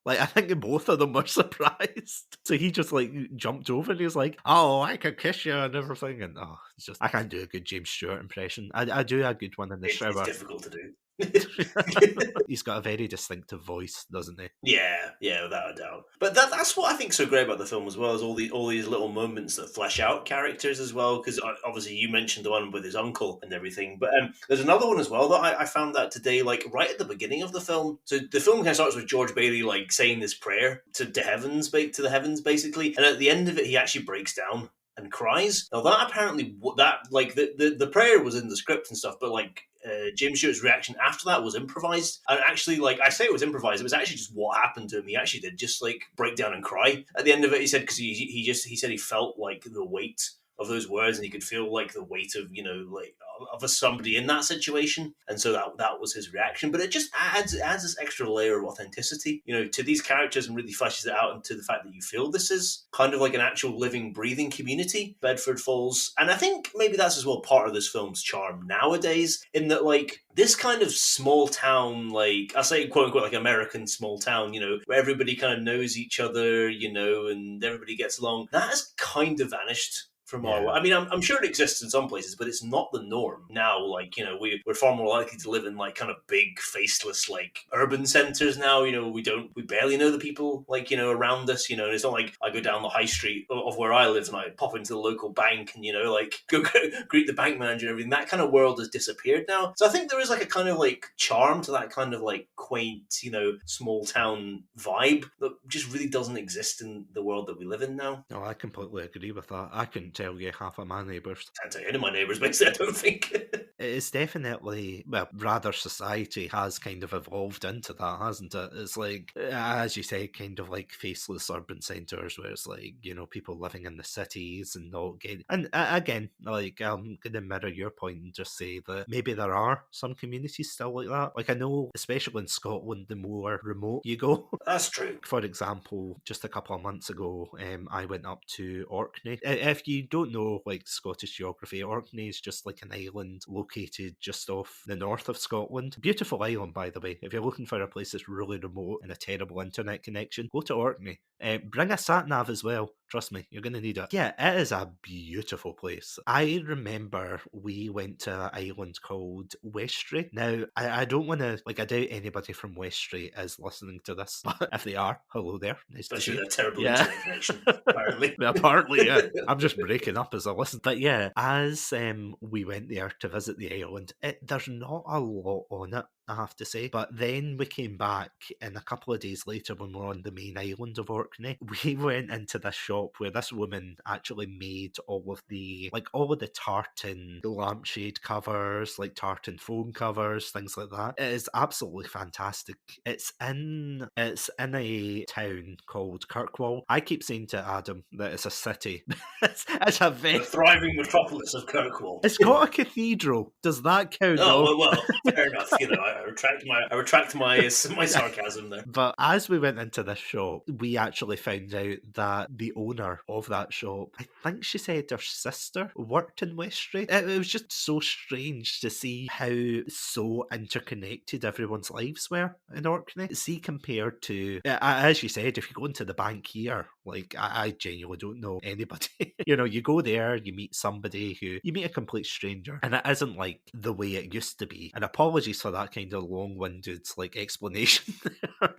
A: Like, I think both of them were surprised. So he just, like, jumped over and he was like, oh, I could kiss you and everything. And, it's just, I can't do a good James Stewart impression. I do a good one in the shower.
B: It's difficult to do.
A: He's got a very distinctive voice, doesn't he?
B: Yeah, without a doubt. But that's what I think is so great about the film as well, is all these little moments that flesh out characters as well. Because obviously you mentioned the one with his uncle and everything, but there's another one as well that I found out today, like right at the beginning of the film. So the film kind of starts with George Bailey like saying this prayer to the heavens, basically, and at the end of it, he actually breaks down and cries. Now that apparently the prayer was in the script and stuff, but like James Stewart's reaction after that was improvised. And actually, like I say, it was improvised. It was actually just what happened to him. He actually did just like break down and cry at the end of it. He said because he said he felt like the weight of those words and he could feel like the weight of of somebody in that situation, and so that was his reaction. But it just adds this extra layer of authenticity, to these characters, and really fleshes it out into the fact that you feel this is kind of like an actual living, breathing community, Bedford Falls. And I think maybe that's as well part of this film's charm nowadays, in that like this kind of small town, like I say quote unquote like American small town, where everybody kind of knows each other, and everybody gets along, that has kind of vanished from our. I mean, I'm sure it exists in some places, but it's not the norm now. Like, we're far more likely to live in like kind of big, faceless, like urban centers now. We barely know the people like around us. And it's not like I go down the high street of where I live and I pop into the local bank and like go greet the bank manager and everything. That kind of world has disappeared now. So I think there is like a kind of like charm to that kind of like quaint, small town vibe that just really doesn't exist in the world that we live in now.
A: No, I completely agree with that. I couldn't tell you half of my neighbours.
B: Can't tell you any of my neighbours, basically, I don't think.
A: It's definitely, well, rather society has kind of evolved into that, hasn't it? It's like, as you say, kind of like faceless urban centres where it's like, you know, people living in the cities and not getting... And again, like, I'm going to mirror your point and just say that maybe there are some communities still like that. Like, I know, especially in Scotland, the more remote you go.
B: That's true.
A: For example, just a couple of months ago, I went up to Orkney. If you don't know, like, Scottish geography, Orkney is just like an island located just off the north of Scotland. Beautiful island, by the way. If you're looking for a place that's really remote and a terrible internet connection, go to Orkney. Bring a sat-nav as well. Trust me, you're going to need it. Yeah, it is a beautiful place. I remember we went to an island called Westray. Now, I don't want to, like, I doubt anybody from Westray is listening to this, but if they are, hello there. Nice to see
B: Especially
A: you.
B: that terrible internet connection, apparently.
A: Apparently, yeah. I'm just breaking up as I listen. But yeah, as we went there to visit the island, there's not a lot on it, I have to say. But then we came back, and a couple of days later, when we were on the main island of Orkney, we went into this shop where this woman actually made all of the tartan lampshade covers, like tartan phone covers, things like that. It is absolutely fantastic. It's in a town called Kirkwall. I keep saying to Adam that it's a city. it's a very...
B: The thriving metropolis of Kirkwall.
A: It's got a cathedral. Does that count?
B: Oh, well, fair enough. You know, I retract my sarcasm there.
A: But as we went into this shop, we actually found out that the owner of that shop, I think she said her sister worked in Westray. It was just so strange to see how so interconnected everyone's lives were in Orkney. See, compared to, as you said, if you go into the bank here, like, I genuinely don't know anybody. You know, you go there, you meet a complete stranger, and it isn't like the way it used to be. And apologies for that kind of long-winded, like, explanation.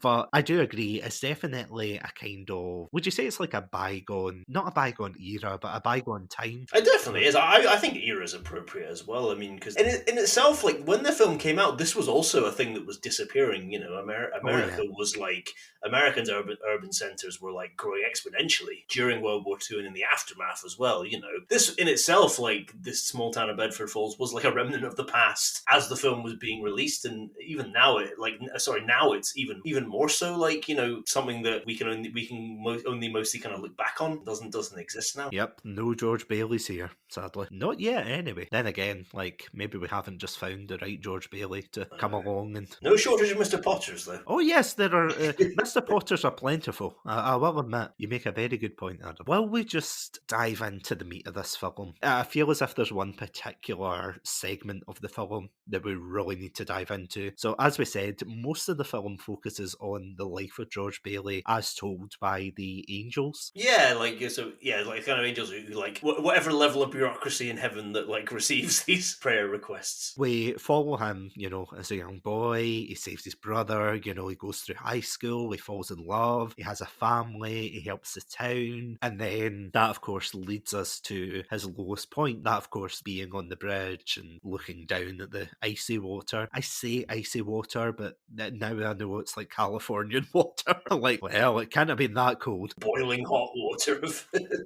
A: But I do agree, it's definitely a kind of, would you say it's like a bygone, not a bygone era, but a bygone time?
B: It definitely is. I think era is appropriate as well. I mean, because in itself, like, when the film came out, this was also a thing that was disappearing. You know, America was like, Americans' urban centres were like growing exponentially during World War II and in the aftermath as well. You know, this in itself, like, this small town of Bedford Falls was like a remnant of the past as the film was being released, and even now now it's even more so, like, you know, something that we can only mostly kind of look back on. Doesn't exist now.
A: Yep, no George Bailey's here, sadly. Not yet, anyway. Then again, like, maybe we haven't just found the right George Bailey to come along and...
B: No shortage of Mr. Potters, though.
A: Oh yes, there are... Mr. Potters are plentiful. I will admit, you make a very good point, Adam. Will we just dive into the meat of this film? I feel as if there's one particular segment of the film that we really need to dive into. So, as we said, most of the film focuses on the life of George Bailey as told by the angels.
B: Yeah, like kind of angels who, like, whatever level of bureaucracy in heaven that, like, receives these prayer requests.
A: We follow him, you know, as a young boy. He saves his brother, you know, he goes through high school, he falls in love, he has a family, he helps the town, and then that, of course, leads us to his lowest point, that, of course, being on the bridge and looking down at the icy water. I say icy water, but now I know it's like Californian water. Like, well, it can't have been that cold.
B: Boiling hot water.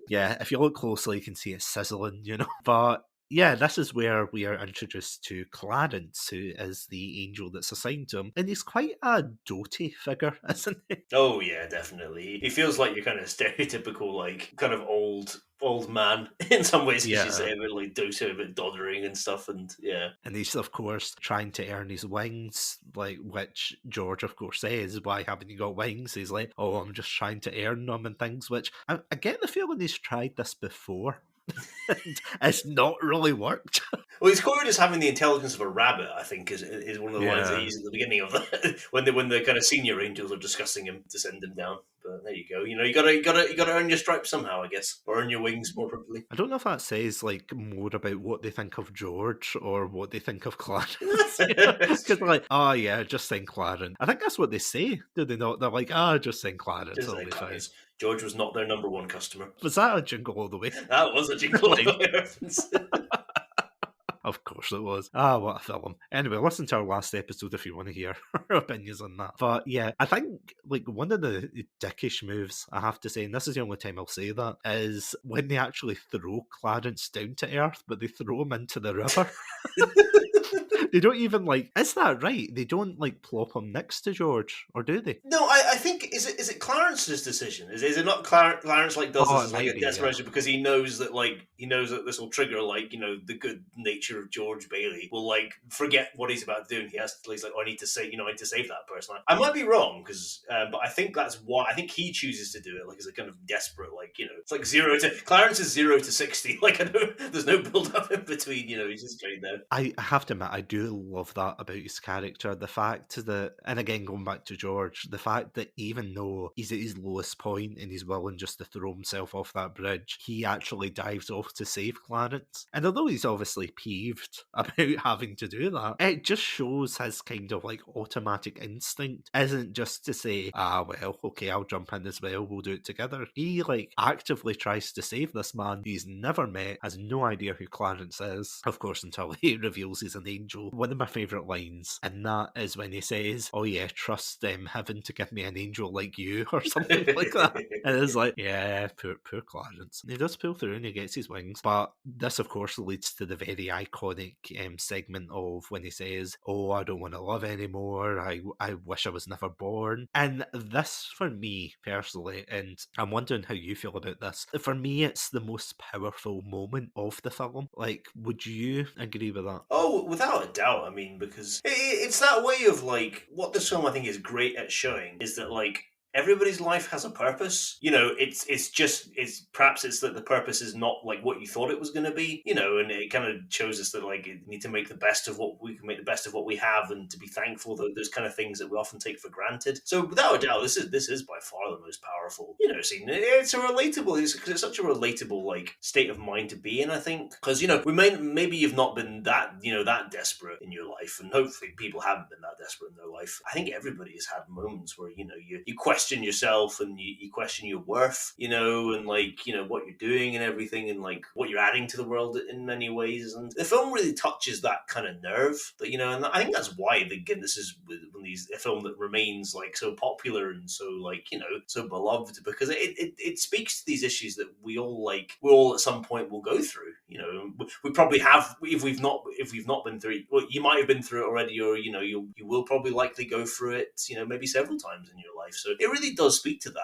A: Yeah, if you look closely, you can see it sizzling, you know. But yeah, this is where we are introduced to Clarence, who is the angel that's assigned to him. And he's quite a doty figure, isn't he?
B: Oh, yeah, definitely. He feels like your kind of stereotypical, like, kind of old man in some ways, because you say a bit like doty, a bit doddering and stuff, and yeah.
A: And he's, of course, trying to earn his wings, like, which George, of course, says, why haven't you got wings? He's like, oh, I'm just trying to earn them and things, which I get the feeling he's tried this before. It's not really worked.
B: Well, he's quoted as having the intelligence of a rabbit, I think, is one of the lines that he used at the beginning of the when the kind of senior angels are discussing him to send him down. But there you go. You know, you gotta earn your stripes somehow, I guess, or earn your wings more properly.
A: I don't know if that says, like, more about what they think of George or what they think of Clarence. Because they're like, oh yeah, just sing Clarence. I think that's what they say, do they not? They're like, just sing Clarence.
B: Just
A: it'll be fine.
B: George was not their number one customer.
A: Was that a Jingle All the Way?
B: That was a Jingle All the Way reference.
A: Of course it was. Ah, what a film. Anyway, listen to our last episode if you want to hear our opinions on that. But yeah, I think like one of the dickish moves, I have to say, and this is the only time I'll say that, is when they actually throw Clarence down to Earth, but they throw him into the river. They don't even like, is that right? They don't like plop him next to George, or do they?
B: No, I think is it Clarence's decision? Is it not Clarence like does
A: Oh,
B: this
A: it
B: as like
A: might
B: a
A: be,
B: desperation because he knows that this will trigger like the good nature of George Bailey will like forget what he's about to do and he's like, oh, I need to save that person. I might be wrong because but I think that's why I think he chooses to do it like as a kind of desperate it's like Clarence is 0 to 60 like I know there's no build up in between he's just straight there.
A: I have to admit, I do love that about his character. The fact that, and again, going back to George, the fact that even though he's at his lowest point and he's willing just to throw himself off that bridge, he actually dives off to save Clarence. And although he's obviously peeved about having to do that, it just shows his kind of like automatic instinct isn't just to say, well, okay, I'll jump in as well, we'll do it together. He like actively tries to save this man he's never met, has no idea who Clarence is, of course, until he reveals he's an angel. One of my favourite lines, and that is when he says, oh yeah, trust heaven to give me an angel like you, or something like that. And it's like, yeah, poor Clarence. And he does pull through and he gets his wings. But this, of course, leads to the very iconic segment of when he says, oh, I don't want to live anymore, I wish I was never born. And this, for me, personally, and I'm wondering how you feel about this, for me, it's the most powerful moment of the film. Like, would you agree with that?
B: Oh, without a doubt. I mean, because it's that way of like what this film I think is great at showing is that like everybody's life has a purpose. Perhaps it's that the purpose is not like what you thought it was going to be, and it kind of shows us that like you need to make the best of what we can make the best of what we have and to be thankful that those kind of things that we often take for granted. So without a doubt, this is by far the most powerful, scene. It's it's such a relatable like state of mind to be in, I think, because maybe you've not been that that desperate in your life, and hopefully people haven't been that desperate in their life. I think everybody has had moments where you question yourself and you question your worth, and like what you're doing and everything, and like what you're adding to the world in many ways. And the film really touches that kind of nerve that and I think that's why again this is a film that remains like so popular and so like so beloved, because it speaks to these issues that we all at some point will go through. We probably have, if we've not been through it. Well, you might have been through it already, or you will probably likely go through it maybe several times in your life. So it really does speak to that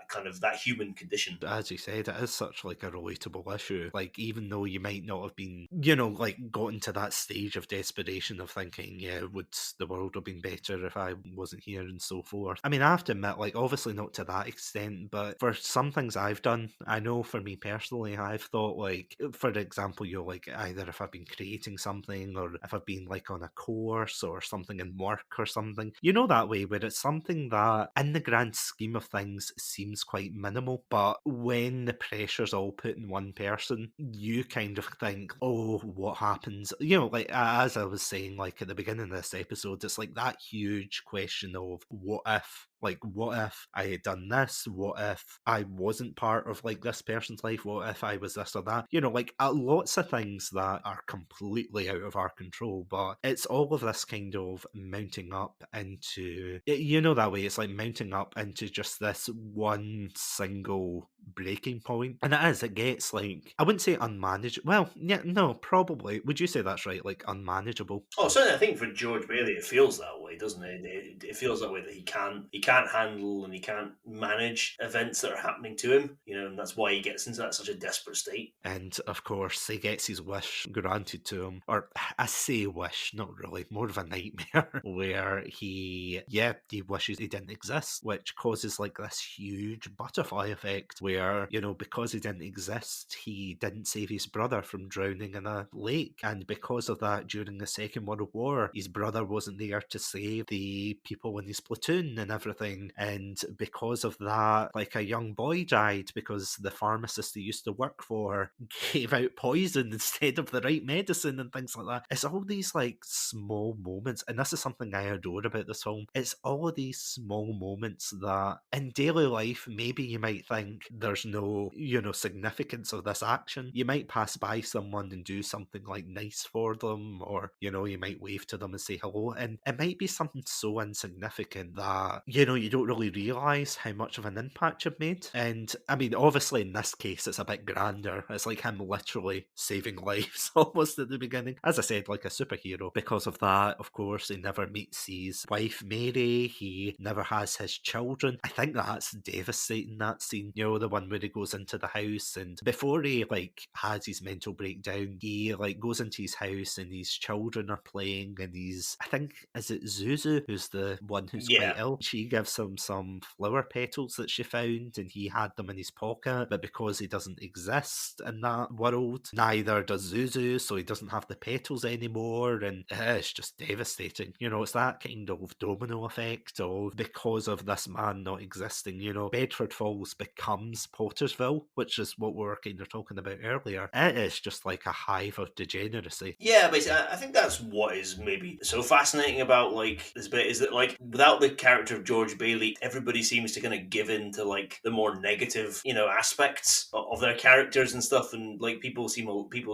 B: kind of that human condition.
A: As you said, it is such like a relatable issue. Like, even though you might not have been, like gotten to that stage of desperation of thinking, yeah, would the world have been better if I wasn't here and so forth. I mean, I have to admit, like, obviously not to that extent, but for some things I've done, I know for me personally, I've thought like, for example, like either if I've been creating something or if I've been like on a course or something in work or something, that way where it's something that in the grand scheme of things seems quite minimal, but when the pressure's all put in one person, you kind of think, oh, what happens? Like as I was saying, like at the beginning of this episode, it's like that huge question of what if? Like, what if I had done this? What if I wasn't part of like this person's life? What if I was this or that? Like lots of things that are completely out of our control, but it's all of this kind of mounting up into, that way, it's like mounting up into just this one single breaking point. And it gets like, I wouldn't say unmanageable. Well, yeah, no, probably. Would you say that's right? Like unmanageable?
B: Oh, certainly I think for George Bailey it feels that way, doesn't it? It feels that way that he can't handle and he can't manage events that are happening to him, and that's why he gets into such a desperate state.
A: And of course he gets his wish granted to him, or I say wish, not really, more of a nightmare, where he wishes he didn't exist, which causes like this huge butterfly effect where, because he didn't exist, he didn't save his brother from drowning in a lake, and because of that, during the Second World War, his brother wasn't there to save the people in his platoon and everything, and because of that, like a young boy died because the pharmacist he used to work for gave out poison instead of the right medicine and things like that. It's all these like small moments, and this is something I adore about this film. It's all of these small moments that in daily life maybe you might think they're there's no, significance of this action. You might pass by someone and do something like nice for them, or, you might wave to them and say hello. And it might be something so insignificant that, you don't really realise how much of an impact you've made. And I mean, obviously in this case, it's a bit grander. It's like him literally saving lives almost at the beginning. As I said, like a superhero. Because of that, of course, he never meets his wife, Mary. He never has his children. I think that's devastating, that scene. The one where he goes into the house, and before he, like, has his mental breakdown, he, like, goes into his house and his children are playing, and I think, is it Zuzu, who's the one who's quite ill? She gives him some flower petals that she found, and he had them in his pocket, but because he doesn't exist in that world, neither does Zuzu, so he doesn't have the petals anymore, and it's just devastating. It's that kind of domino effect of, because of this man not existing, Bedford Falls becomes Pottersville, which is what we were kind of talking about earlier. It is just like a hive of degeneracy.
B: Yeah, basically, I think that's what is maybe so fascinating about, like, this bit, is that, like, without the character of George Bailey, everybody seems to kind of give in to, like, the more negative, aspects of their characters and stuff, and, like, people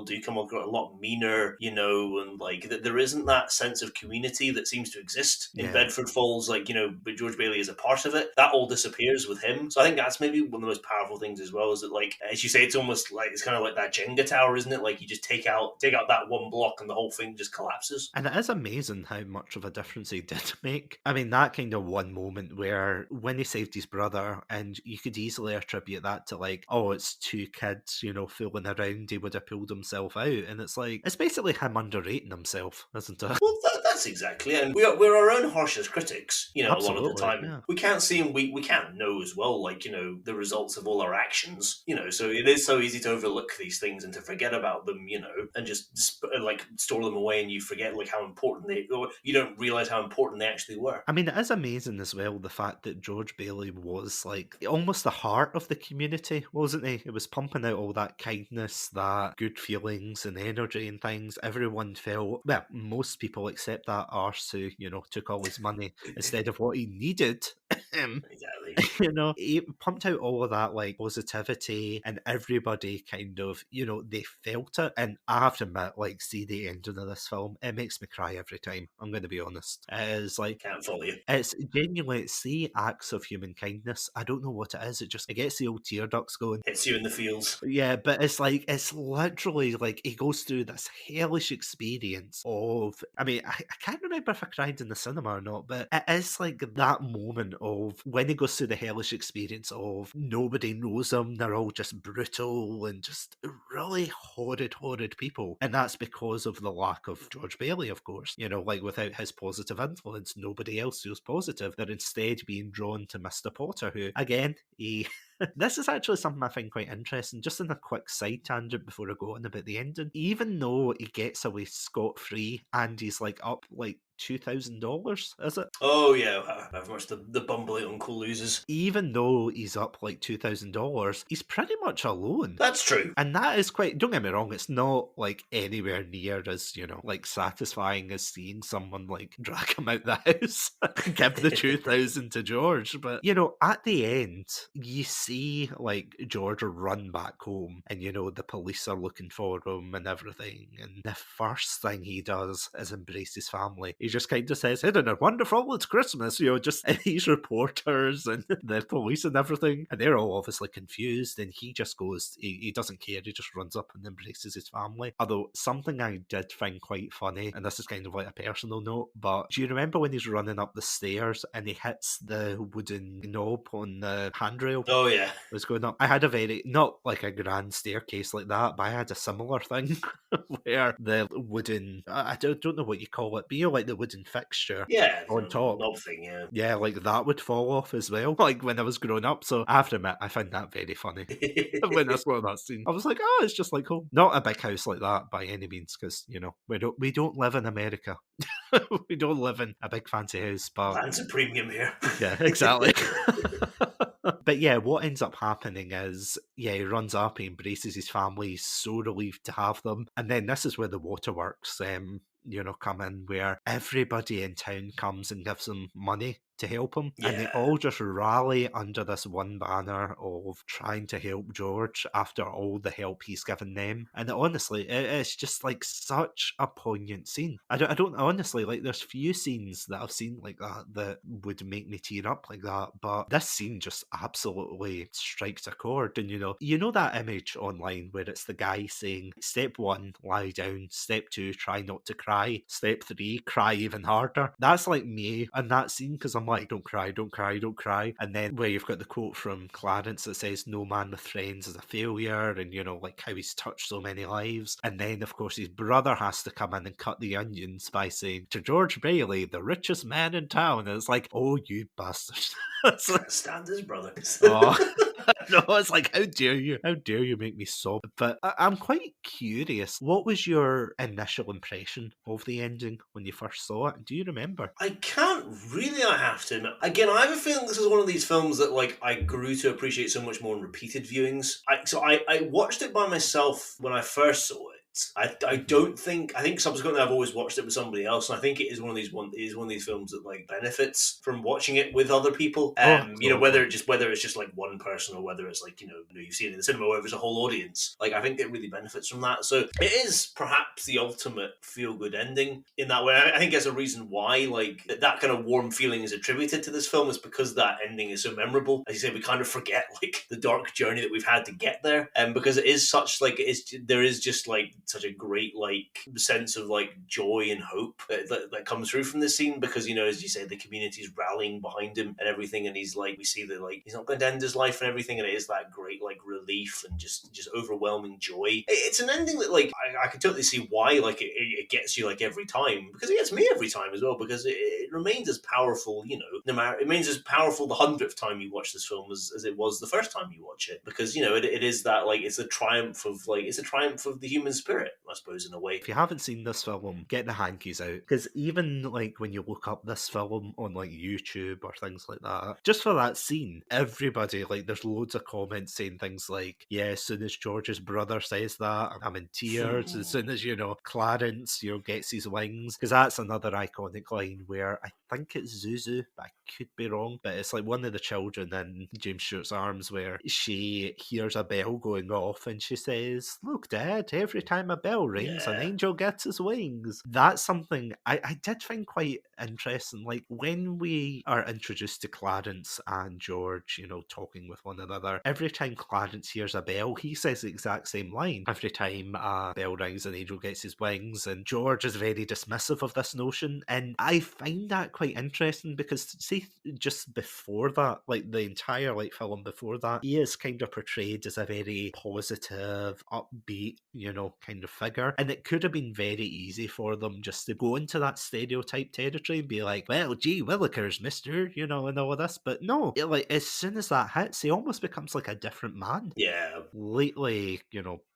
B: do come across a lot meaner, and, like, there isn't that sense of community that seems to exist in Bedford Falls, like, but George Bailey is a part of it. That all disappears with him. So I think that's maybe one of the most powerful things as well, is that, like, as you say, it's almost like, it's kind of like that Jenga tower, isn't it? Like, you just take out that one block and the whole thing just collapses.
A: And it is amazing how much of a difference he did make. I mean, that kind of one moment where, when he saved his brother, and you could easily attribute that to, like, oh, it's two kids, fooling around, he would have pulled himself out. And it's like, it's basically him underrating himself, isn't it?
B: Well, that's exactly it. And we're our own harshest critics, a lot of the
A: Absolutely,
B: time.
A: yeah.
B: We can't see and we can't know as well, like, the results of all our actions, so it is so easy to overlook these things and to forget about them, and just like store them away, and you forget, like, how important or you don't realize how important they actually were.
A: I mean, it is amazing as well, the fact that George Bailey was, like, almost the heart of the community, wasn't he? It was pumping out all that kindness, that good feelings and energy and things. Everyone felt, well, most people except that arse who, took all his money instead of what he needed.
B: Exactly.
A: He pumped out all of that, like, positivity, and everybody kind of, they felt it. And I have to admit, like, see the ending of this film, it makes me cry every time. I'm going to be honest. It is like,
B: Can't follow you.
A: it's genuinely, see acts of human kindness. I don't know what it is. It gets the old tear ducts going.
B: Hits you in the feels.
A: Yeah, but it's like, it's literally like he goes through this hellish experience of, I mean, I can't remember if I cried in the cinema or not, but it is like that moment of when he goes through the hellish experience of nobody knows him, they're all just brutal and just really horrid people. And that's because of the lack of George Bailey, of course. Like, without his positive influence, nobody else feels positive. They're instead being drawn to Mr. Potter, who, again, he... This is actually something I find quite interesting, just in a quick side tangent before I go on about the ending. Even though he gets away scot-free and he's, like, up, like, $2,000, is it?
B: Oh yeah, however much the bumbly uncle loses.
A: Even though he's up like $2,000, he's pretty much alone.
B: That's true.
A: And that is quite, don't get me wrong, it's not like anywhere near as, like, satisfying as seeing someone, like, drag him out the house and give the 2,000 to George. But, at the end, you see, like, George run back home, and, the police are looking for him and everything. And the first thing he does is embrace his family. He just kind of says, "Isn't it wonderful? It's Christmas," just these reporters and the police and everything. And they're all obviously confused. And he just goes, he doesn't care. He just runs up and embraces his family. Although, something I did find quite funny, and this is kind of like a personal note, but do you remember when he's running up the stairs and he hits the wooden knob on the handrail?
B: Oh yeah.
A: Was going up. I had a very, not like a grand staircase like that, but I had a similar thing where the wooden, I don't know what you call it, but like the wooden fixture on top.
B: Knob thing, yeah.
A: Yeah, like that would fall off as well, like when I was growing up. So I have to admit, I found that very funny when I saw that scene. I was like, oh, it's just like home. Not a big house like that by any means, because we don't live in America. We don't live in a big fancy house, but
B: Plans a premium here.
A: Yeah, exactly. But yeah, what ends up happening is, he runs up, he embraces his family, he's so relieved to have them. And then this is where the waterworks, come in, where everybody in town comes and gives him money to help him. And they all just rally under this one banner of trying to help George after all the help he's given them. And honestly, it's just like such a poignant scene. I don't honestly, like, there's few scenes that I've seen like that would make me tear up like that, but this scene just absolutely strikes a chord. And you know that image online where it's the guy saying, step 1, lie down, step 2, try not to cry, step 3, cry even harder. That's like me in that scene, because I'm like, don't cry, don't cry, don't cry. And then where you've got the quote from Clarence that says, no man with friends is a failure, and like how he's touched so many lives. And then of course his brother has to come in and cut the onions by saying, to George Bailey, the richest man in town. And it's like, oh, you bastard.
B: Can't stand his brother.
A: Oh. No, it's like, how dare you make me sob. But I'm quite curious, what was your initial impression of the ending when you first saw it? Do you remember?
B: I can't really, I have to admit. Again, I have a feeling this is one of these films that like I grew to appreciate so much more in repeated viewings. I watched it by myself when I first saw it. I think subsequently I've always watched it with somebody else, and I think it is one of these films that like benefits from watching it with other people. Whether it's just like one person, or whether it's like you've seen it in the cinema, or whether it's a whole audience. Like, I think it really benefits from that. So it is perhaps the ultimate feel good ending in that way. I think there's a reason why like that kind of warm feeling is attributed to this film, is because that ending is so memorable. As you say, we kind of forget like the dark journey that we've had to get there, and because it is such like there is just like such a great like sense of like joy and hope that comes through from this scene, because as you say, the community's rallying behind him and everything, and he's like, we see that like he's not going to end his life and everything, and it is that great like relief and just overwhelming joy. It's an ending that like I can totally see why like it gets you like every time, because it gets me every time as well, because it remains as powerful, no matter, it remains as powerful the 100th time you watch this film as it was the first time you watch it, because it is that like it's a triumph of the human spirit, I suppose, in a way.
A: If you haven't seen this film, get the hankies out, because even like when you look up this film on like YouTube or things like that, just for that scene, everybody, like, there's loads of comments saying things like, yeah, as soon as George's brother says that, I'm in tears. As soon as Clarence gets his wings, because that's another iconic line where I think it's Zuzu, but I could be wrong, but it's like one of the children in James Stewart's Arms where she hears a bell going off and she says, look, Dad, every time a bell rings, an angel gets his wings. That's something I did find quite interesting. Like, when we are introduced to Clarence and George, talking with one another, every time Clarence hears a bell, he says the exact same line. Every time a bell rings, an angel gets his wings. And George is very dismissive of this notion. And I find that quite interesting, because see, just before that, like the entire like film before that, he is kind of portrayed as a very positive, upbeat, kind of figure. And it could have been very easy for them just to go into that stereotype territory and be like, well, gee willikers, mister, and all of this. But no, like, as soon as that hits, he almost becomes like a different man.
B: Yeah.
A: Lately,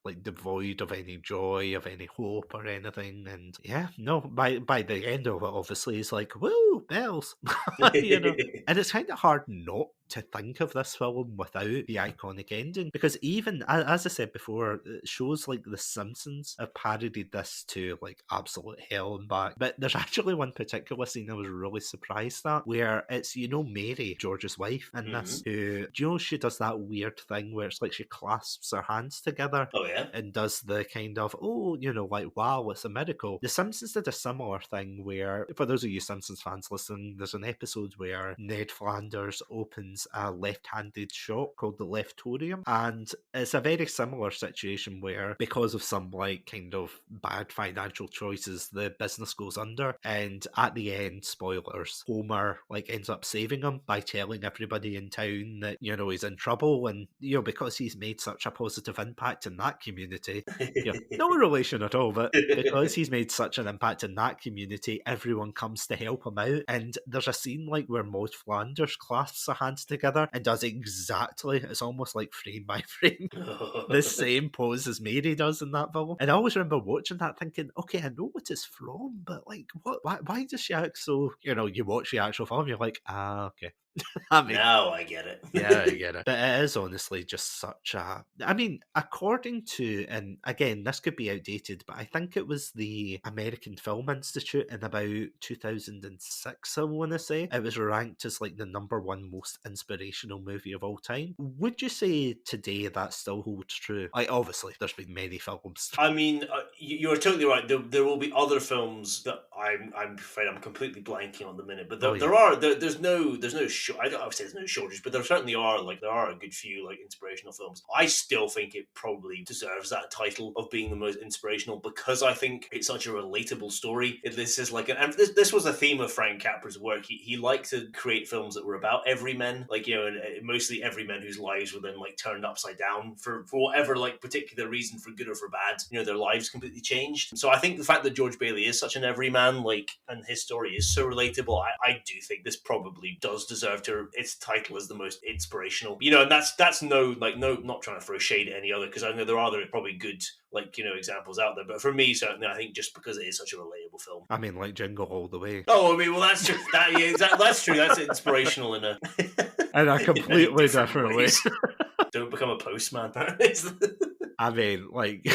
A: like devoid of any joy, of any hope or anything. And yeah, no, by the end of it, obviously, he's like, woo, bells. And it's kind of hard not to think of this film without the iconic ending, because even, as I said before, shows like The Simpsons have parodied this to like absolute hell and back. But there's actually one particular scene I was really surprised at, where it's, Mary, George's wife, in this, who, she does that weird thing where it's like she clasps her hands together.
B: Oh, yeah.
A: And does the kind of, like, wow, it's a miracle. The Simpsons did a similar thing where, for those of you Simpsons fans listening, there's an episode where Ned Flanders opens a left-handed shop called the Leftorium, and it's a very similar situation where, because of some like kind of bad financial choices, the business goes under, and at the end, spoilers, Homer like ends up saving him by telling everybody in town that he's in trouble, and because he's made such a positive impact in that community, no relation at all, but because he's made such an impact in that community, everyone comes to help him out. And there's a scene like where Maud Flanders clasps her hands together and does exactly, it's almost like frame by frame, the same pose as Mary does in that film. And I always remember watching that thinking, okay, I know what it's from, but like, why does she act so, you watch the actual film, you're like, okay. I mean,
B: Now I get it.
A: yeah, I get it. But it is honestly just such a. I mean, according to, and again, this could be outdated, but I think it was the American Film Institute in about 2006, I want to say. It was ranked as like the #1 most inspirational movie of all time. Would you say today that still holds true? Like, obviously, there's been many films.
B: I mean, you're totally right. There will be other films that I'm afraid I'm completely blanking on the minute, but
A: Oh, yeah.
B: there's no I don't would say there's no shortage, but there certainly are there are a good few like inspirational films. I still think it probably deserves that title of being the most inspirational because I think it's such a relatable story. This is like and this was a theme of Frank Capra's work. He liked to create films that were about everymen, like and mostly everymen whose lives were then like turned upside down for whatever like particular reason, for good or for bad. Their lives completely changed. So I think the fact that George Bailey is such an everyman, like, and his story is so relatable, I do think this probably does deserve its title as the most inspirational. And that's not trying to throw shade at any other, because I know there are other probably good examples out there. But for me, certainly, I think just because it is such a relatable film.
A: I mean, like Jingle All the Way.
B: Oh, I mean, well, that's true. That's true. That's inspirational in
A: a completely different way.
B: Don't become a postman.
A: I mean, like,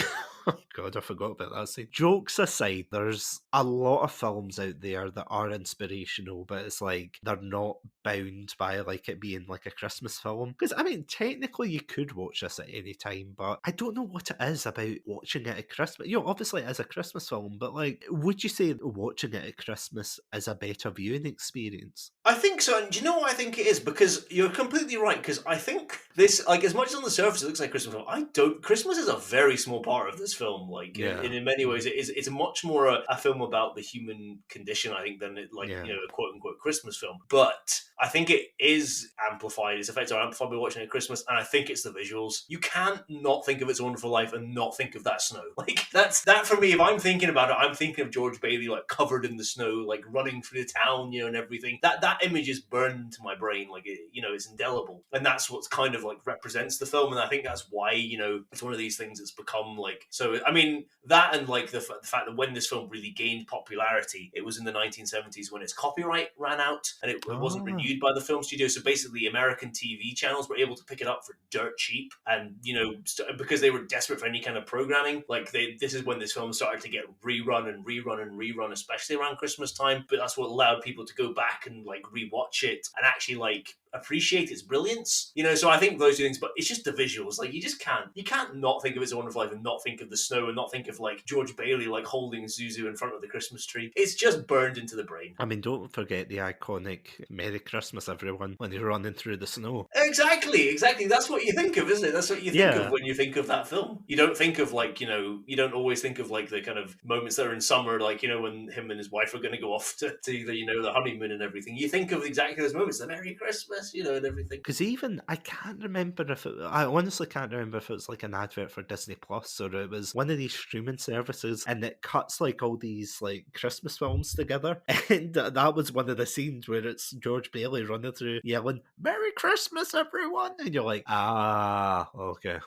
A: oh God, I forgot about that scene. Jokes aside, there's a lot of films out there that are inspirational, but it's like they're not bound by like it being like a Christmas film. Because I mean, technically you could watch this at any time, but I don't know what it is about watching it at Christmas. Obviously it is a Christmas film, but like, would you say that watching it at Christmas is a better viewing experience?
B: I think so, and do you know what I think it is? Because you're completely right, because I think this, like, as much as on the surface it looks like a Christmas film, Christmas is a very small part of this film, like,
A: Yeah.
B: and in many ways it's much more a film about the human condition, I think, than a quote-unquote Christmas film. But I think it is amplified, its effects are amplified by watching it at Christmas, and I think it's the visuals. You can't not think of It's a Wonderful Life and not think of that snow. Like, that for me, if I'm thinking about it, I'm thinking of George Bailey, like, covered in the snow, like, running through the town, and everything. That image is burned into my brain, like, it's indelible. And that's what's kind of, like, represents the film, and I think that's why, it's one of these things that's become, like, so, I mean, that and, like, the fact that when this film really gained popularity, it was in the 1970s when its copyright ran out, and it wasn't renewed by the film studio, so basically American TV channels were able to pick it up for dirt cheap, and, because they were desperate for any kind of programming, like, this is when this film started to get rerun, especially around Christmas time, but that's what allowed people to go back and, like, rewatch it and actually, like, appreciate its brilliance, so I think those two things, but it's just the visuals, like, you can't not think of It's a Wonderful Life and not think of the snow and not think of, like, George Bailey, like, holding Zuzu in front of the Christmas tree. It's just burned into the brain.
A: I mean, don't forget the iconic Merry Christmas, everyone, when you're running through the snow.
B: Exactly, that's what you think of, isn't it? That's what you think of when you think of that film. You don't think of, like, you don't always think of, like, the kind of moments that are in summer, like, when him and his wife are going to go off to the honeymoon and everything. You think of exactly those moments, the Merry Christmas, and everything.
A: Because even, I honestly can't remember if it was like an advert for Disney Plus or it was one of these streaming services, and it cuts like all these like Christmas films together, and that was one of the scenes where it's George Bailey running through yelling "Merry Christmas, everyone," and you're like, okay,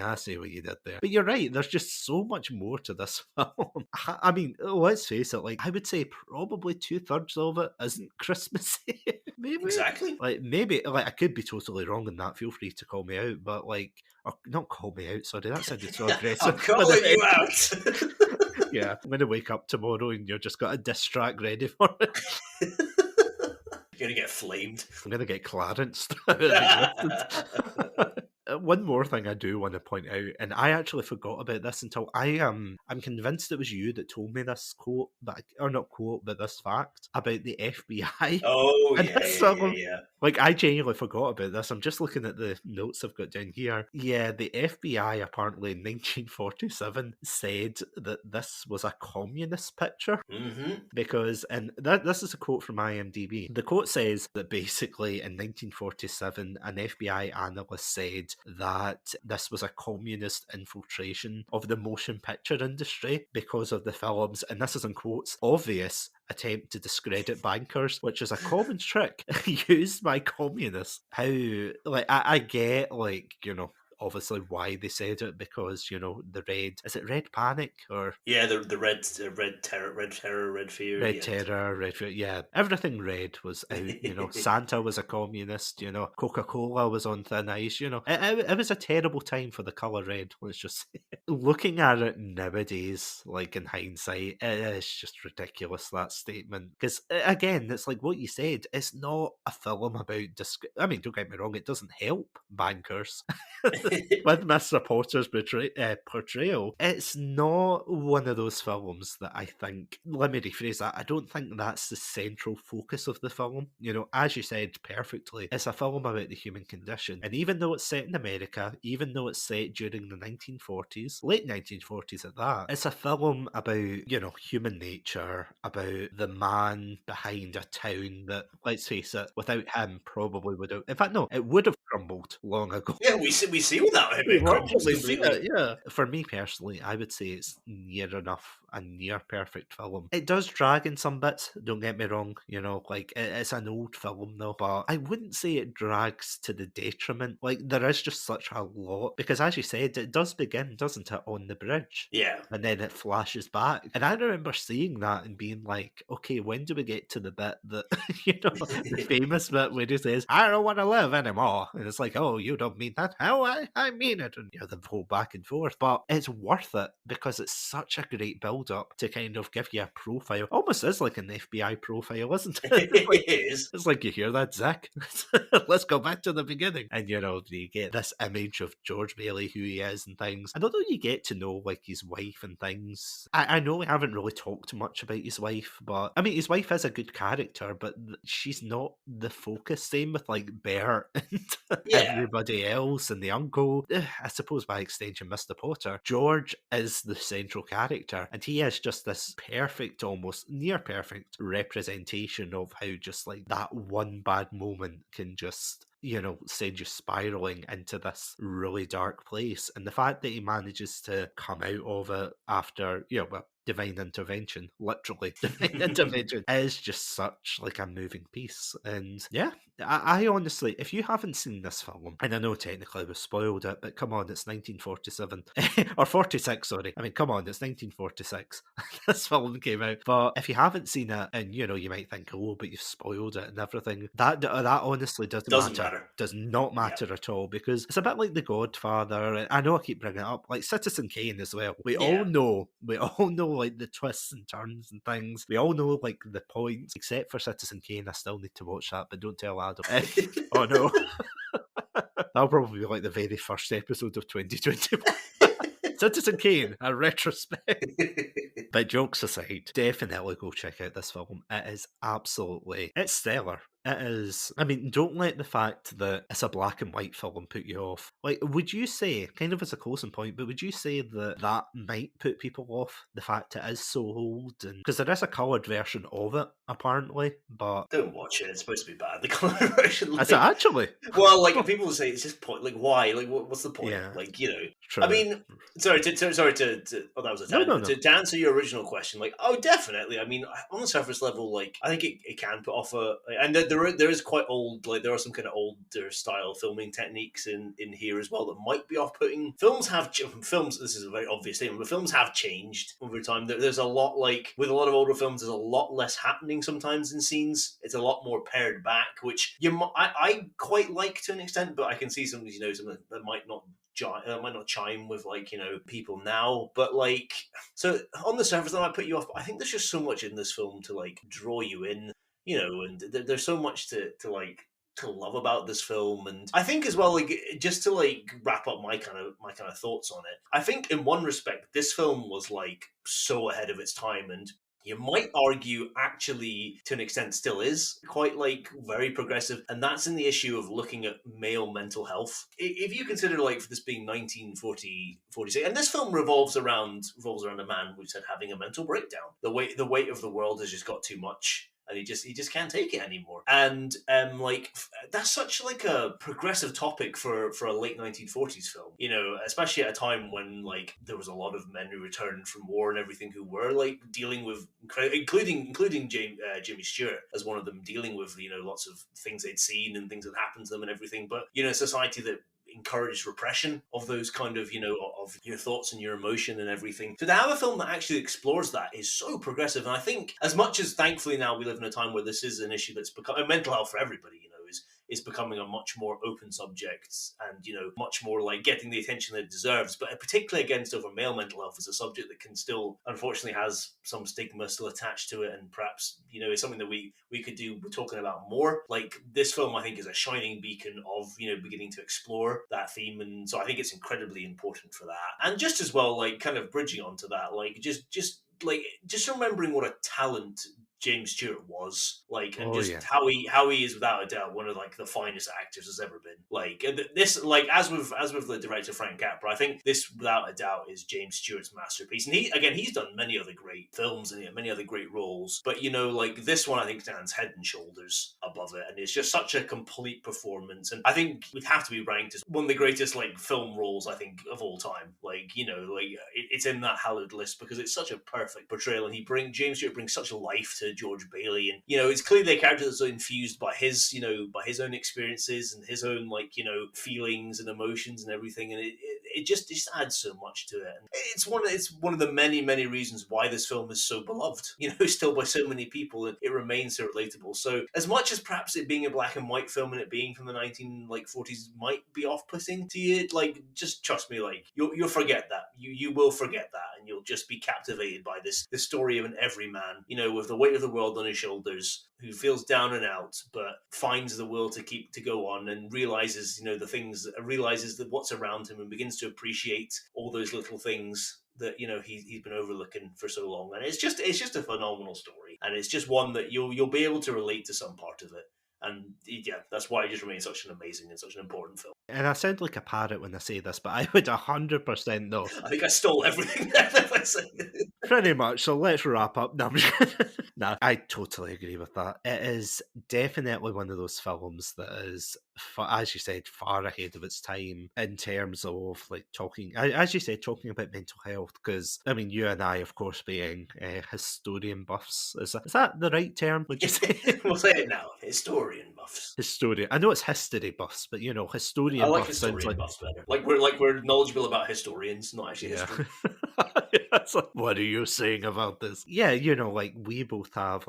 A: I see what you did there. But you're right, there's just so much more to this film. I mean, let's face it, like, I would say probably 2/3 of it isn't Christmassy. Maybe.
B: Exactly.
A: Like, maybe, like, I could be totally wrong in that. Feel free to call me out, but like, or not call me out. Sorry, that sounded so aggressive.
B: I'm calling you out.
A: Yeah, I'm gonna wake up tomorrow and you're just got a diss track ready for it.
B: You're gonna get flamed.
A: I'm gonna get Clarence. One more thing I do want to point out, and I actually forgot about this until I'm convinced it was you that told me this quote, or not quote, but this fact about the FBI.
B: Oh, yeah.
A: Like, I genuinely forgot about this. I'm just looking at the notes I've got down here. Yeah, the FBI apparently in 1947 said that this was a communist picture.
B: Mm-hmm.
A: Because, and this is a quote from IMDb. The quote says that basically in 1947, an FBI analyst said that this was a communist infiltration of the motion picture industry because of the film's, and this is in quotes, obvious attempt to discredit bankers, which is a common trick used by communists. How, like, I get, like, obviously why they said it, because, you know, is it red panic or
B: Yeah, the red terror, red fear.
A: red
B: Yeah.
A: terror, red fear, yeah, everything red was out, you know. Santa was a communist, you know, Coca-Cola was on thin ice, you know. It was a terrible time for the colour red, let's just say. Looking at it nowadays, like in hindsight, it is just ridiculous, that statement. Because, again, it's like what you said, it's not a film about... I mean, don't get me wrong, it doesn't help bankers with Mr. Potter's portrayal. It's not one of those films that I think... Let me rephrase that. I don't think that's the central focus of the film. You know, as you said perfectly, it's a film about the human condition. And even though it's set in America, even though it's set during the 1940s, late 1940s at that, it's a film about, you know, human nature, about the man behind a town that, let's face it, without him probably would have... In fact, no, it would have crumbled long ago.
B: Yeah, we see without him. It crumbles completely.
A: Yeah. For me personally, I would say it's near enough a near perfect film. It does drag in some bits, don't get me wrong, you know, like it's an old film though, but I wouldn't say it drags to the detriment. Like, there is just such a lot, because as you said, it does begin, doesn't it, on the bridge?
B: Yeah.
A: And then it flashes back. And I remember seeing that and being like, okay, when do we get to the bit that, you know, the famous bit where he says, I don't want to live anymore. And it's like, oh, you don't mean that? How? I mean it. And, you know, the whole back and forth. But it's worth it because it's such a great build-up to kind of give you a profile. Almost is like an FBI profile, isn't it?
B: It is.
A: It's like, you hear that, Zach? Let's go back to the beginning. And, you know, you get this image of George Bailey, who he is and things. And although you get to know, like, his wife and things, I know we haven't really talked much about his wife, but, I mean, his wife is a good character, but she's not the focus. Same with, like, Bert and everybody else and the uncle. I suppose by extension, Mr. Potter. George is the central character, and he is just this perfect, almost near perfect representation of how just like that one bad moment can just, you know, send you spiraling into this really dark place. And the fact that he manages to come out of it after, you know, well, divine intervention, literally divine intervention, is just such like a moving piece. And yeah, I honestly, if you haven't seen this film, and I know technically we've spoiled it, but come on, it's 1947 or 46, sorry. I mean, come on, it's 1946. This film came out. But if you haven't seen it, and you know, you might think, oh, but you've spoiled it and everything, that honestly doesn't matter. Does not matter at all, because it's a bit like The Godfather. I know I keep bringing it up, like Citizen Kane as well. We all know like the twists and turns and things. We all know like the points, except for Citizen Kane. I still need to watch that, but don't tell Adam. Oh no. That'll probably be like the very first episode of 2021. Citizen Kane, a retrospect. But jokes aside, definitely go check out this film. It is absolutely... It's stellar. It is... I mean, don't let the fact that it's a black and white film put you off. Like, would you say, kind of as a closing point, but would you say that that might put people off, the fact it is so old? And because there is a coloured version of it, apparently, but...
B: Don't watch it. It's supposed to be bad. The coloured version.
A: Is it actually?
B: Well, like, people say it's just point. Like, why? Like, what's the point?
A: Yeah.
B: Like, you know.
A: True.
B: I mean, sorry to oh, that was a tangent.
A: No.
B: To answer your original question, like, oh, definitely. I mean, on the surface level, like, I think it can put off and there is quite old, like, there are some kind of older style filming techniques in here as well that might be off-putting. Films, this is a very obvious statement, but films have changed over time. There's a lot, like, with a lot of older films, there's a lot less happening sometimes in scenes. It's a lot more pared back, which I quite like to an extent, but I can see something, you know, something that might not chime with, like, you know, people now. But, like, so on the surface that might put you off, but I think there's just so much in this film to, like, draw you in, you know, and there's so much to love about this film. And I think as well, like, just to like wrap up my kind of thoughts on it, I think in one respect this film was like so ahead of its time, and you might argue actually to an extent still is quite like very progressive, and that's in the issue of looking at male mental health. If you consider, like, for this being 1946, and this film revolves around a man who said having a mental breakdown. The weight of the world has just got too much, and he just can't take it anymore. And like, that's such like a progressive topic for a late 1940s film, you know, especially at a time when, like, there was a lot of men who returned from war and everything who were like dealing with, including Jimmy Stewart as one of them, dealing with, you know, lots of things they'd seen and things that happened to them and everything. But, you know, a society that encouraged repression of those kind of, of your thoughts and your emotion and everything. So to have a film that actually explores that is so progressive. And I think, as much as thankfully now we live in a time where this is an issue that's become mental health for everybody, is becoming a much more open subject and, much more like getting the attention that it deserves. But particularly against over male mental health is a subject that can still, unfortunately, has some stigma still attached to it. And perhaps, is something that we could do talking about more. Like this film, I think, is a shining beacon of, beginning to explore that theme. And so I think it's incredibly important for that. And just as well, like kind of bridging onto that, like just remembering what a talent James Stewart was, like, and how he is without a doubt one of like the finest actors has ever been. Like this, like as with the director Frank Capra, I think this without a doubt is James Stewart's masterpiece. And he's done many other great films and many other great roles, but like this one I think stands head and shoulders above it, and it's just such a complete performance. And I think we'd have to be ranked as one of the greatest like film roles I think of all time. Like it's in that hallowed list because it's such a perfect portrayal, and James Stewart brings such life to George Bailey, and it's clearly a character that's infused by his own experiences and his own feelings and emotions and everything, and it just adds so much to it. And it's one of the many reasons why this film is so beloved, still by so many people, and it remains so relatable. So as much as perhaps it being a black and white film and it being from the 1940s might be off-putting to you, like just trust me, like you'll forget that. You will forget that, and you'll just be captivated by this story of an everyman, with the weight of the world on his shoulders, who feels down and out, but finds the will to go on, and realizes, realizes that what's around him, and begins to appreciate all those little things that he's been overlooking for so long. And it's just a phenomenal story, and it's just one that you'll be able to relate to some part of it. And yeah, that's why it just remains such an amazing and such an important film.
A: And I sound like a parrot when I say this, but I would 100% know.
B: I think I stole everything there.
A: Pretty much, so let's wrap up. No, I totally agree with that. It is definitely one of those films that is, as you said, far ahead of its time in terms of like talking about mental health, because I mean, you and I, of course, being historian buffs, is that the right term, would you say?
B: We'll say it now, historian buffs.
A: Historian, I know it's history buffs, but historian
B: I like
A: buffs
B: historian buffs better. Like we're knowledgeable about historians, not actually history.
A: It's like, what are you saying about this? Yeah, like we both have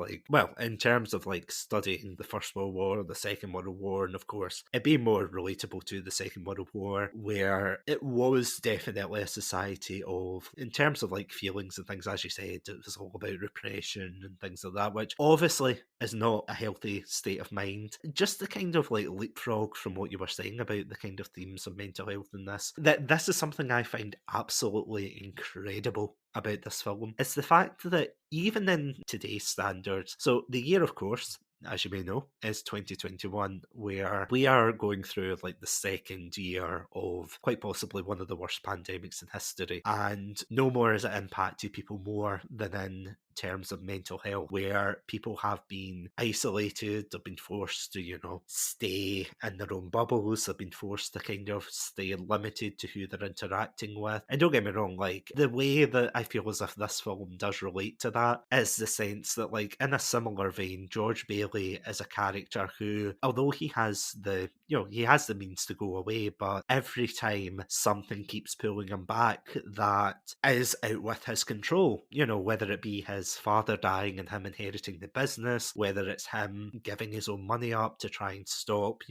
A: in terms of like studying the First World War, the Second World War, and of course it'd be more relatable to the Second World War, where it was definitely a society of, in terms of like feelings and things, as you said, it was all about repression and things like that, which obviously is not a healthy state of mind. Just the kind of like leapfrog from what you were saying about the kind of themes of mental health in this, that this is something I find absolutely incredible about this film. It's the fact that even in today's standards, so the year, of course, as you may know, is 2021, where we are going through like the second year of quite possibly one of the worst pandemics in history, and no more has it impacted people more than in terms of mental health, where people have been isolated, they've been forced to, stay in their own bubbles, they've been forced to kind of stay limited to who they're interacting with. And don't get me wrong, like, the way that I feel as if this film does relate to that is the sense that, like, in a similar vein, George Bailey is a character who, although he has the means to go away, but every time something keeps pulling him back that is out with his control, whether it be his father dying and him inheriting the business, whether it's him giving his own money up to try and stop,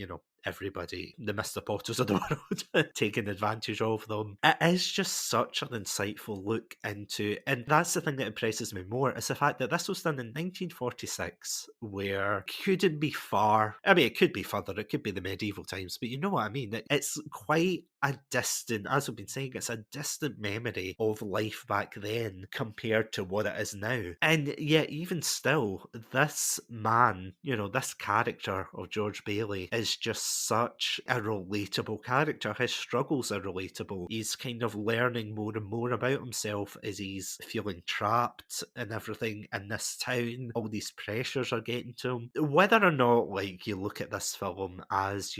A: everybody, the Mr. Potters of the world, taking advantage of them. It is just such an insightful look into, and that's the thing that impresses me more, is the fact that this was done in 1946, where couldn't be far. I mean, it could be further, it could be the medieval times, but you know what I mean? It's quite a distant, as we've been saying, it's a distant memory of life back then compared to what it is now. And yet, even still, this man, this character of George Bailey is just such a relatable character. His struggles are relatable. He's kind of learning more and more about himself as he's feeling trapped and everything in this town. All these pressures are getting to him. Whether or not, like, you look at this film as,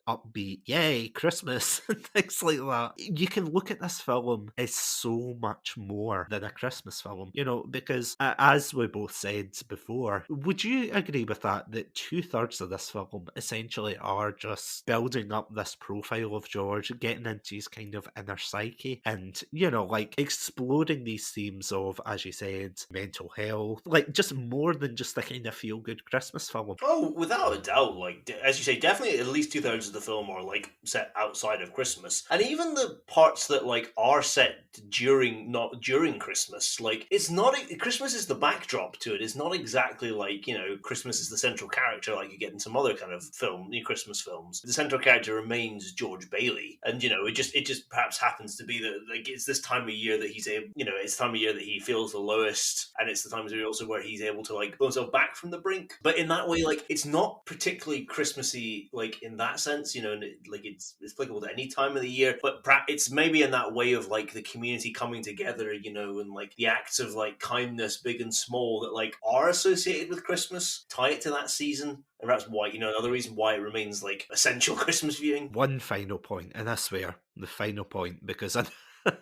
A: upbeat, yay, Christmas, and things like that. You can look at this film as so much more than a Christmas film, because as we both said before, would you agree with that 2/3 of this film essentially are just building up this profile of George, getting into his kind of inner psyche, and, like exploding these themes of, as you said, mental health, like just more than just a kind of feel-good Christmas film.
B: Oh, without a doubt, like, as you say, definitely at least 2/3 of the film are, like, set outside of Christmas. And even the parts that, like, are set not during Christmas, like, it's not, Christmas is the backdrop to it. It's not exactly like, Christmas is the central character like you get in some other kind of Christmas films. The central character remains George Bailey. And, it just perhaps happens to be that, like, it's this time of year that he's able, it's the time of year that he feels the lowest, and it's the time of year also where he's able to, like, pull himself back from the brink. But in that way, like, it's not particularly Christmassy, like, in that sense, and like, it's applicable to any time of the year, but it's maybe in that way of, like, the community coming together, and, like, the acts of, like, kindness, big and small, that, like, are associated with Christmas, tie it to that season. And that's why, another reason why it remains, like, essential Christmas viewing.
A: One final point, and I swear, the final point, because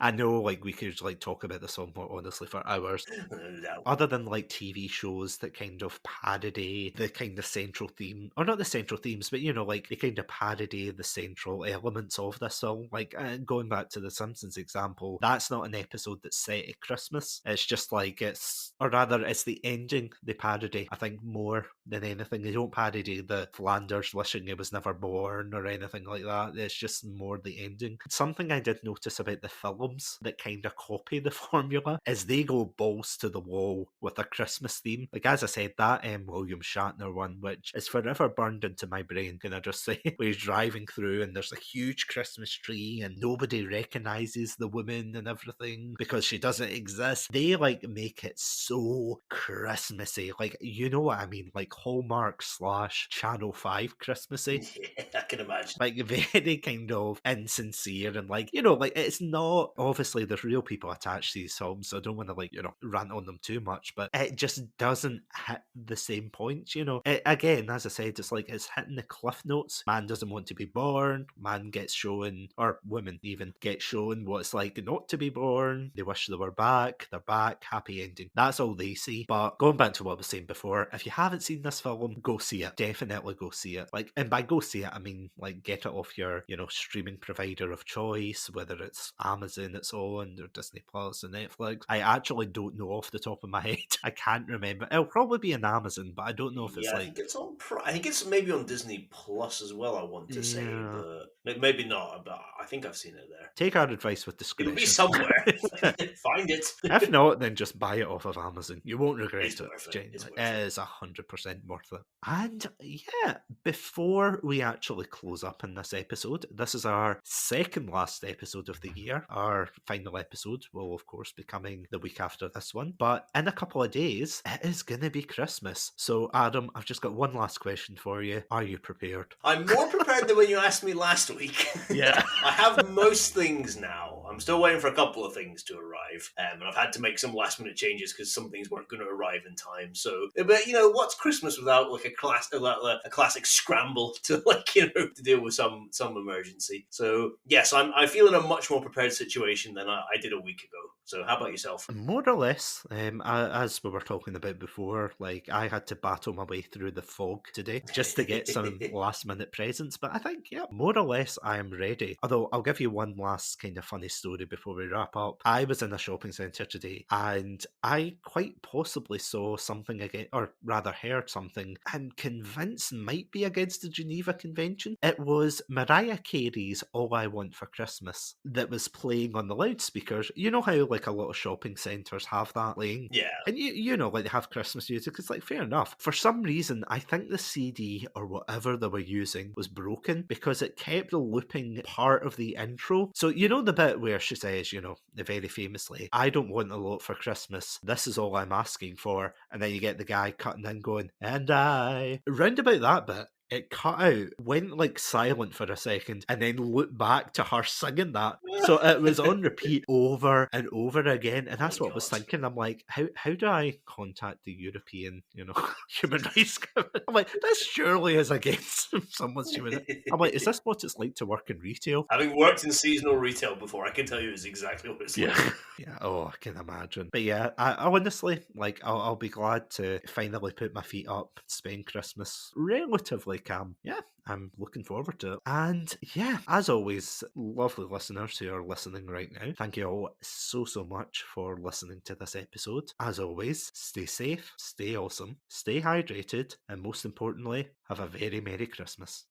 A: I know, like, we could, like, talk about this one more honestly for hours.
B: No.
A: Other than, like, TV shows that kind of parody the kind of central theme, or not the central themes, but, like, they kind of parody the central elements of this film. Like, going back to the Simpsons example, that's not an episode that's set at Christmas. It's just, like, it's the ending they parody, I think, more than anything. They don't parody the Flanders wishing he was never born or anything like that. It's just more the ending. Something I did notice about the films that kind of copy the formula is they go balls to the wall with a Christmas theme. Like, as I said, that William Shatner one, which is forever burned into my brain, can I just say, where he's driving through and there's a huge Christmas tree and nobody recognises the woman and everything because she doesn't exist. They, like, make it so Christmassy. Like, you know what I mean? Like, Hallmark / Channel 5 Christmassy.
B: Yeah, I can imagine.
A: Like, very kind of insincere, and, like, like, it's not, obviously there's real people attached to these films, so I don't want to, like, rant on them too much, but it just doesn't hit the same points, again, as I said, it's like, it's hitting the cliff notes. Man doesn't want to be born, man gets shown, or women even, get shown what it's like not to be born, they wish they were back, they're back, happy ending. That's all they see. But going back to what I was saying before, if you haven't seen this film, go see it. Definitely go see it. Like, and by go see it, I mean, like, get it off your, streaming provider of choice, whether it's Amazon, it's on, or Disney Plus, or Netflix. I actually don't know off the top of my head. I can't remember. It'll probably be on Amazon, but I don't know if it's
B: I
A: like...
B: think it's on. I think it's maybe on Disney Plus as well. I want to say, but maybe not. But I think I've seen it there.
A: Take our advice with discretion.
B: It'll be somewhere. Find it.
A: If not, then just buy it off of Amazon. You won't regret
B: It's
A: it.
B: worth it.
A: Genuinely.
B: It's worth
A: It is 100% worth it. And yeah, before we actually close up in this episode, this is our second last episode of the year. Our final episode will, of course, be coming the week after this one. But in a couple of days, it is going to be Christmas. So, Adam, I've just got one last question for you. Are you prepared?
B: I'm more prepared than when you asked me last week.
A: Yeah.
B: I have most things now. I'm still waiting for a couple of things to arrive. And I've had to make some last minute changes because some things weren't going to arrive in time. So, but what's Christmas without, like, a classic scramble to, like, to deal with some emergency. So yes, I feel in a much more prepared situation than I did a week ago. So how about yourself?
A: More or less, as we were talking about before, like, I had to battle my way through the fog today just to get some last minute presents. But I think, yeah, more or less I am ready. Although I'll give you one last kind of funny story before we wrap up. I was in a shopping centre today and I quite possibly saw something again, or rather heard something I'm convinced might be against the Geneva Convention. It was Mariah Carey's All I Want for Christmas that was playing on the loudspeakers. You know how, like, a lot of shopping centres have that playing?
B: Yeah.
A: And like, they have Christmas music. It's like, fair enough. For some reason, I think the CD or whatever they were using was broken because it kept looping part of the intro. So, the bit where she says, very famously, I don't want a lot for Christmas. This is all I'm asking for. And then you get the guy cutting in going, and I... Round about that bit, it cut out, went like silent for a second, and then looped back to her singing that. So it was on repeat over and over again. And that's
B: Oh,
A: what I was
B: God.
A: thinking. I'm like, how do I contact the European, human rights commission? I'm like, this surely is against someone's human rights. I'm like, is this what it's like to work in retail?
B: Having worked in seasonal retail before, I can tell you it's exactly what it's like.
A: Yeah, oh, I can imagine. But yeah, I honestly, like, I'll be glad to finally put my feet up, spend Christmas relatively calm. Yeah, I'm looking forward to it. And yeah, as always, lovely listeners who are listening right now, thank you all so much for listening to this episode. As always, stay safe, stay awesome, stay hydrated, and most importantly, have a very Merry Christmas.